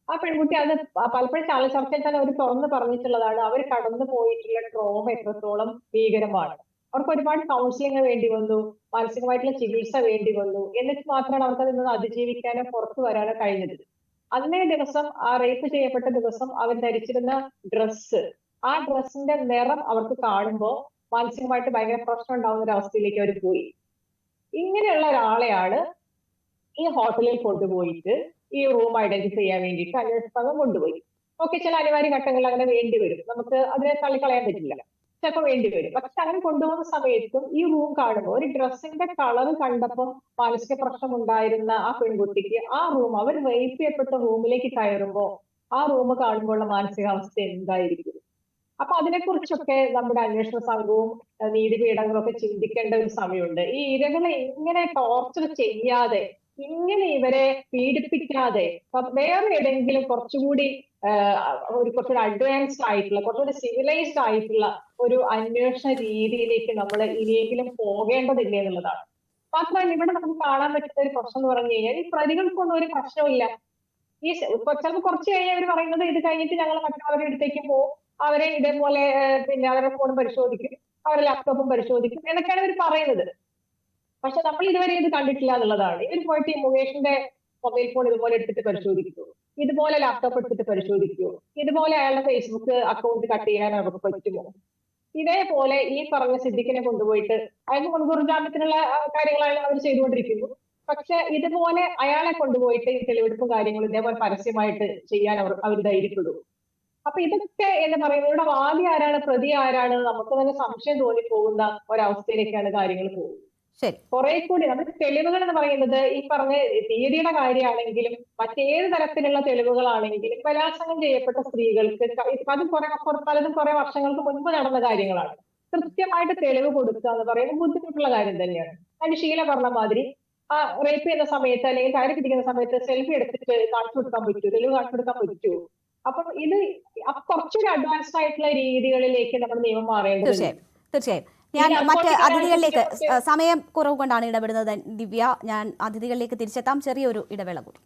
ആ പെൺകുട്ടി അത് പലപ്പോഴും ചർച്ചയിൽ തന്നെ അവർ തുറന്ന് പറഞ്ഞിട്ടുള്ളതാണ്. അവർ കടന്നു പോയിട്ടുള്ള ട്രോമ എത്രത്തോളം ഭീകരമാണ്. അവർക്ക് ഒരുപാട് കൗൺസിലിംഗ് വേണ്ടി വന്നു, മാനസികമായിട്ടുള്ള ചികിത്സ വേണ്ടി വന്നു. എന്നിട്ട് മാത്രമാണ് അവർക്ക് അതിൽ നിന്ന് അതിജീവിക്കാനോ പുറത്തു വരാനോ കഴിഞ്ഞത്. അന്നേ ദിവസം ആ റേപ്പ് ചെയ്യപ്പെട്ട ദിവസം അവർ ധരിച്ചിരുന്ന ഡ്രസ്സ്, ആ ഡ്രസ്സിന്റെ നിറം അവർക്ക് കാണുമ്പോൾ മാനസികമായിട്ട് ഭയങ്കര പ്രശ്നം ഉണ്ടാവുന്ന ഒരു അവസ്ഥയിലേക്ക് അവർ പോയി. ഇങ്ങനെയുള്ള ഒരാളെയാണ് ഈ ഹോട്ടലിൽ കൊണ്ടുപോയിട്ട് ഈ റൂം ഐഡന്റിഫൈ ചെയ്യാൻ വേണ്ടിയിട്ട് അന്വേഷണ സംഘം കൊണ്ടുപോയി. ഓക്കെ, ചില അനിവാര്യ ഘട്ടങ്ങളിൽ അങ്ങനെ വേണ്ടി വരും, നമുക്ക് അതിനെ തള്ളിക്കളയാൻ പറ്റില്ല, ചിലപ്പോൾ വേണ്ടി വരും. പക്ഷെ അങ്ങനെ കൊണ്ടുപോകുന്ന സമയത്തും ഈ റൂം കാണുമ്പോൾ ഒരു ഡ്രസ്സിന്റെ കളർ കണ്ടപ്പോൾ മാനസിക പ്രശ്നം ഉണ്ടായിരുന്ന ആ പെൺകുട്ടിക്ക് ആ റൂം, അവർ റേപ്പ് ചെയ്യപ്പെട്ട റൂമിലേക്ക് കയറുമ്പോൾ ആ റൂം കാണുമ്പോഴുള്ള മാനസികാവസ്ഥ എന്തായിരിക്കും? അപ്പൊ അതിനെക്കുറിച്ചൊക്കെ നമ്മുടെ അന്വേഷണ സംഘവും നീതിപീഠങ്ങളും ഒക്കെ ചിന്തിക്കേണ്ട ഒരു സമയമുണ്ട്. ഈ ഇരകളെ ഇങ്ങനെ ടോർച്ചർ ചെയ്യാതെ, ഇങ്ങനെ ഇവരെ പീഡിപ്പിക്കാതെ വേറെ ഏതെങ്കിലും കുറച്ചുകൂടി കുറച്ചുകൂടി അഡ്വാൻസ്ഡ് ആയിട്ടുള്ള, കുറച്ചുകൂടി സിവിലൈസ്ഡ് ആയിട്ടുള്ള ഒരു അന്വേഷണ രീതിയിലേക്ക് നമ്മൾ ഇനിയെങ്കിലും പോകേണ്ടതില്ല എന്നുള്ളതാണ്. മാത്രമല്ല ഇവിടെ നമുക്ക് കാണാൻ പറ്റുന്ന ഒരു പ്രശ്നം എന്ന് പറഞ്ഞു കഴിഞ്ഞാൽ ഈ പ്രതികൾക്കൊന്നും ഒരു പ്രശ്നമില്ല. ഈ ചിലപ്പോൾ കുറച്ച് കഴിഞ്ഞ് അവർ പറയുന്നത് ഇത് കഴിഞ്ഞിട്ട് ഞങ്ങൾ മറ്റുള്ളവരുടെ അടുത്തേക്ക് പോകും, അവരെ ഇതേപോലെ പിന്നെ അവരുടെ ഫോൺ പരിശോധിക്കും, അവരുടെ ലാപ്ടോപ്പും പരിശോധിക്കും എന്നൊക്കെയാണ് ഇവർ പറയുന്നത്. പക്ഷെ നമ്മൾ ഇതുവരെ ഇത് കണ്ടിട്ടില്ല എന്നുള്ളതാണ്. ഇവർ പോയിട്ട് ഈ മുകേഷിന്റെ മൊബൈൽ ഫോൺ ഇതുപോലെ എടുത്തിട്ട് പരിശോധിക്കുമോ, ഇതുപോലെ ലാപ്ടോപ്പ് എടുത്തിട്ട് പരിശോധിക്കുമോ, ഇതുപോലെ അയാളുടെ ഫേസ്ബുക്ക് അക്കൗണ്ട് കട്ട് ചെയ്യാൻ അവർക്ക് പറ്റുമോ? ഇതേപോലെ ഈ പറഞ്ഞ സിദ്ദിഖിനെ കൊണ്ടുപോയിട്ട് അയാൾക്ക് മുൻകൂർ ജാമ്യത്തിനുള്ള കാര്യങ്ങളാണ് അവർ ചെയ്തുകൊണ്ടിരിക്കുന്നു. പക്ഷെ ഇതുപോലെ അയാളെ കൊണ്ടുപോയിട്ട് ഈ തെളിവെടുപ്പും കാര്യങ്ങളും ഇതേപോലെ പരസ്യമായിട്ട് ചെയ്യാൻ അവർ ധൈര്യപ്പെടും. അപ്പൊ ഇതൊക്കെ എന്ന് പറയുന്നത് ഇവിടെ വാദി ആരാണ് പ്രതി ആരാണ് നമുക്ക് തന്നെ സംശയം തോന്നിപ്പോകുന്ന ഒരവസ്ഥയിലേക്കാണ് കാര്യങ്ങൾ പോകുന്നത്. ശരി. കുറെ കൂടി നമുക്ക് തെളിവുകൾ എന്ന് പറയുന്നത് ഈ പറഞ്ഞ തീയതിയുടെ കാര്യമാണെങ്കിലും മറ്റേത് തരത്തിലുള്ള തെളിവുകളാണെങ്കിലും ബലാത്സംഗം ചെയ്യപ്പെട്ട സ്ത്രീകൾക്ക് പലതും കുറെ വർഷങ്ങൾക്ക് മുൻപ് നടന്ന കാര്യങ്ങളാണ്. കൃത്യമായിട്ട് തെളിവ് കൊടുക്കുക എന്ന് പറയുന്നത് ബുദ്ധിമുട്ടുള്ള കാര്യം തന്നെയാണ്. അതിന് ഷീല പറഞ്ഞ മാതിരി ആ റേപ്പ് ചെയ്യുന്ന സമയത്ത് അല്ലെങ്കിൽ താഴെ പിടിക്കുന്ന സമയത്ത് സെൽഫി എടുത്തിട്ട് കാണിച്ചു കൊടുക്കാൻ പറ്റുമോ, തെളിവ് കാണിച്ചു കൊടുക്കാൻ പറ്റുമോ? അപ്പം ഇത് കുറച്ചൊരു അഡ്വാൻസ്ഡ് ആയിട്ടുള്ള രീതികളിലേക്ക് നമ്മുടെ നിയമം മാറേണ്ടതുണ്ട്. തീർച്ചയായും തീർച്ചയായും. ഞാൻ മറ്റ് അതിഥികളിലേക്ക് സമയം കുറവ് കൊണ്ടാണ് ഇടപെടുന്നത് ദിവ്യ. ഞാൻ അതിഥികളിലേക്ക് തിരിച്ചെത്താം. ചെറിയൊരു ഇടവേള കൂടി.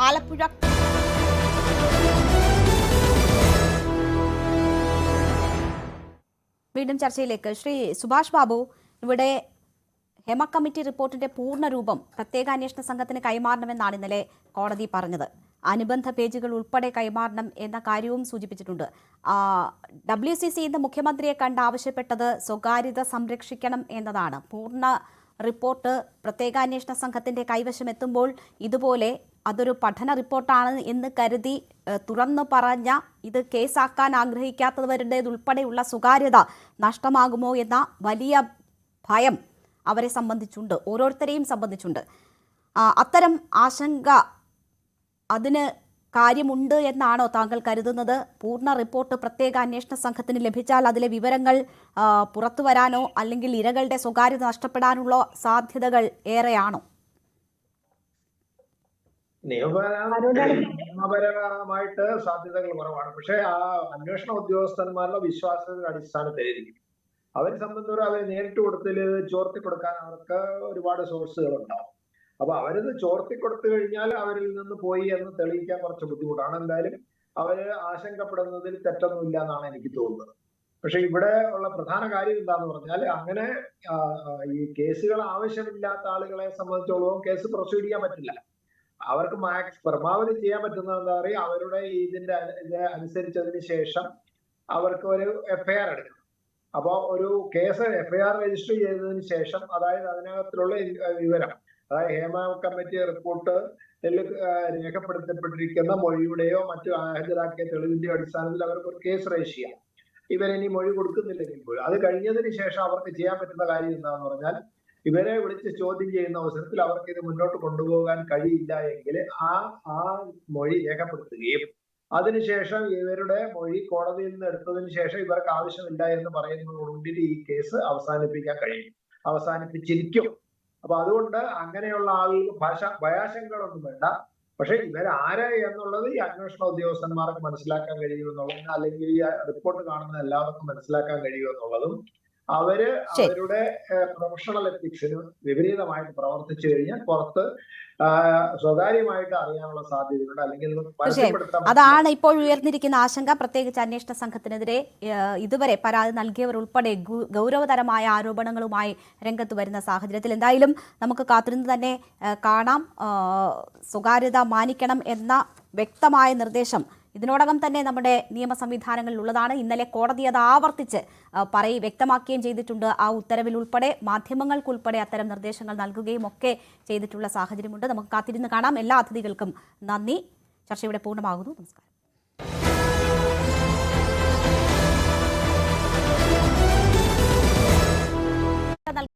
ആലപ്പുഴ വീണ്ടും ചർച്ചയിലേക്ക്. ശ്രീ സുഭാഷ് ബാബു, ഇവിടെ ഹേമ കമ്മിറ്റി റിപ്പോർട്ടിന്റെ പൂർണ്ണ രൂപം പ്രത്യേക അന്വേഷണ സംഘത്തിന് കൈമാറണമെന്നാണ് ഇന്നലെ കോടതി പറഞ്ഞത്. അനുബന്ധ പേജുകൾ ഉൾപ്പെടെ കൈമാറണം എന്ന കാര്യവും സൂചിപ്പിച്ചിട്ടുണ്ട്. WCC ഇന്ന് മുഖ്യമന്ത്രിയെ കണ്ട് ആവശ്യപ്പെട്ടത് സ്വകാര്യത സംരക്ഷിക്കണം എന്നതാണ്. പൂർണ്ണ റിപ്പോർട്ട് പ്രത്യേകാന്വേഷണ സംഘത്തിന്റെ കൈവശം എത്തുമ്പോൾ ഇതുപോലെ അതൊരു പഠന റിപ്പോർട്ടാണ് എന്ന് കരുതി തുറന്നു പറഞ്ഞ ഇത് കേസാക്കാൻ ആഗ്രഹിക്കാത്തവരുടേതുൾപ്പെടെയുള്ള സ്വകാര്യത നഷ്ടമാകുമോ എന്ന വലിയ ഭയം അവരെ സംബന്ധിച്ചുണ്ട്, ഓരോരുത്തരെയും സംബന്ധിച്ചുണ്ട്. അത്തരം ആശങ്ക അതിന് കാര്യമുണ്ട് എന്നാണോ താങ്കൾ കരുതുന്നത്? പൂർണ്ണ റിപ്പോർട്ട് പ്രത്യേക അന്വേഷണ സംഘത്തിന് ലഭിച്ചാൽ അതിലെ വിവരങ്ങൾ പുറത്തു വരാനോ അല്ലെങ്കിൽ ഇരകളുടെ സ്വകാര്യത നഷ്ടപ്പെടാനുള്ള സാധ്യതകൾ ഏറെയാണോ? നിയമപരമായിട്ട് സാധ്യതകൾ കുറവാണ്. പക്ഷെ ആ അന്വേഷണ ഉദ്യോഗസ്ഥന്മാരുടെ വിശ്വാസത്തിന്റെ അടിസ്ഥാനത്തിലായിരിക്കും. അവരെ സംബന്ധിച്ചോളം അവർ നേരിട്ട് കൊടുത്തതിൽ ചോർത്തി കൊടുക്കാൻ അവർക്ക് ഒരുപാട് സോഴ്സുകൾ ഉണ്ടാവും. അപ്പൊ അവരിത് ചോർത്തി കൊടുത്തു കഴിഞ്ഞാൽ അവരിൽ നിന്ന് പോയി എന്ന് തെളിയിക്കാൻ കുറച്ച് ബുദ്ധിമുട്ടാണ്. എന്തായാലും അവര് ആശങ്കപ്പെടുന്നതിൽ തെറ്റൊന്നുമില്ല എന്നാണ് എനിക്ക് തോന്നുന്നത്. പക്ഷെ ഇവിടെ ഉള്ള പ്രധാന കാര്യം എന്താന്ന് പറഞ്ഞാൽ അങ്ങനെ ഈ കേസുകൾ ആവശ്യമില്ലാത്ത ആളുകളെ സംബന്ധിച്ചോളം കേസ് പ്രൊസീഡ് ചെയ്യാൻ പറ്റില്ല. അവർക്ക് പരമാവധി ചെയ്യാൻ പറ്റുന്നത് എന്താ പറയുക, അവരുടെ ഇതിന്റെ അനുസരിച്ചതിന് ശേഷം അവർക്ക് ഒരു FIR എടുക്കണം. അപ്പോൾ ഒരു കേസ് FIR രജിസ്റ്റർ ചെയ്തതിന് ശേഷം, അതായത് അതിനകത്തുള്ള വിവരം, അതായത് ഹേമ കമ്മിറ്റി റിപ്പോർട്ട് രേഖപ്പെടുത്തപ്പെട്ടിരിക്കുന്ന മൊഴിയുടെയോ മറ്റു ഹാജരാക്കിയ തെളിവിന്റെയോ അടിസ്ഥാനത്തിൽ അവർക്ക് ഒരു കേസ് രജിസ്റ്റർ ചെയ്യാം. ഇവരിനി മൊഴി കൊടുക്കുന്നില്ലെങ്കിൽ പോലും അത് കഴിഞ്ഞതിന് ശേഷം അവർക്ക് ചെയ്യാൻ പറ്റുന്ന കാര്യം എന്താന്ന് പറഞ്ഞാൽ, ഇവരെ വിളിച്ച് ചോദ്യം ചെയ്യുന്ന അവസരത്തിൽ അവർക്ക് ഇത് മുന്നോട്ട് കൊണ്ടുപോകാൻ കഴിയില്ല എങ്കിൽ ആ മൊഴി രേഖപ്പെടുത്തുകയും അതിനുശേഷം ഇവരുടെ മൊഴി കോടതിയിൽ നിന്ന് എടുത്തതിന് ശേഷം ഇവർക്ക് ആവശ്യമില്ല എന്ന് പറയുന്നതോടുകൂടി ഈ കേസ് അവസാനിപ്പിക്കാൻ കഴിയും, അവസാനിപ്പിച്ചിരിക്കും. അപ്പൊ അതുകൊണ്ട് അങ്ങനെയുള്ള ആളുകൾക്ക് ഭയാശങ്കകളൊന്നും വേണ്ട. പക്ഷെ ഇവരാരെ എന്നുള്ളത് ഈ അന്വേഷണ ഉദ്യോഗസ്ഥന്മാർക്ക് മനസ്സിലാക്കാൻ കഴിയുമെന്നുള്ളതും, അല്ലെങ്കിൽ ഈ റിപ്പോർട്ട് കാണുന്ന എല്ലാവർക്കും മനസ്സിലാക്കാൻ കഴിയുമെന്നുള്ളതും, അവര് അവരുടെ പ്രൊഫഷണൽ എത്തിക്സിന് വിപരീതമായിട്ട് പ്രവർത്തിച്ചു കഴിഞ്ഞാൽ പുറത്ത് സ്വകാര്യമായിട്ട് അറിയാനുള്ള സാധ്യതയുണ്ട്. അല്ലെങ്കിൽ അതാണ് ഇപ്പോൾ ഉയർന്നിരിക്കുന്ന ആശങ്ക. പ്രത്യേകിച്ച് അന്വേഷണ സംഘത്തിനെതിരെ ഇതുവരെ പരാതി നൽകിയവർ ഉൾപ്പെടെ ഗൗരവതരമായ ആരോപണങ്ങളുമായി രംഗത്ത് വരുന്ന സാഹചര്യത്തിൽ എന്തായാലും നമുക്ക് കാത്തിരുന്ന് തന്നെ കാണാം. സ്വകാര്യത മാനിക്കണം എന്ന വ്യക്തമായ നിർദ്ദേശം ഇതിനോടകം തന്നെ നമ്മുടെ നിയമ സംവിധാനങ്ങളിൽ ഉള്ളതാണ്. ഇന്നലെ കോടതി അത് ആവർത്തിച്ച് വ്യക്തമാക്കുകയും ചെയ്തിട്ടുണ്ട്. ആ ഉത്തരവിൽ ഉൾപ്പെടെ മാധ്യമങ്ങൾക്കുൾപ്പെടെ അത്തരം നിർദ്ദേശങ്ങൾ നൽകുകയും ഒക്കെ ചെയ്തിട്ടുള്ള സാഹചര്യമുണ്ട്. നമുക്ക് കാത്തിരുന്ന് കാണാം. എല്ലാ അതിഥികൾക്കും നന്ദി. ചർച്ച ഇവിടെ പൂർണ്ണമാകുന്നു. നമസ്കാരം.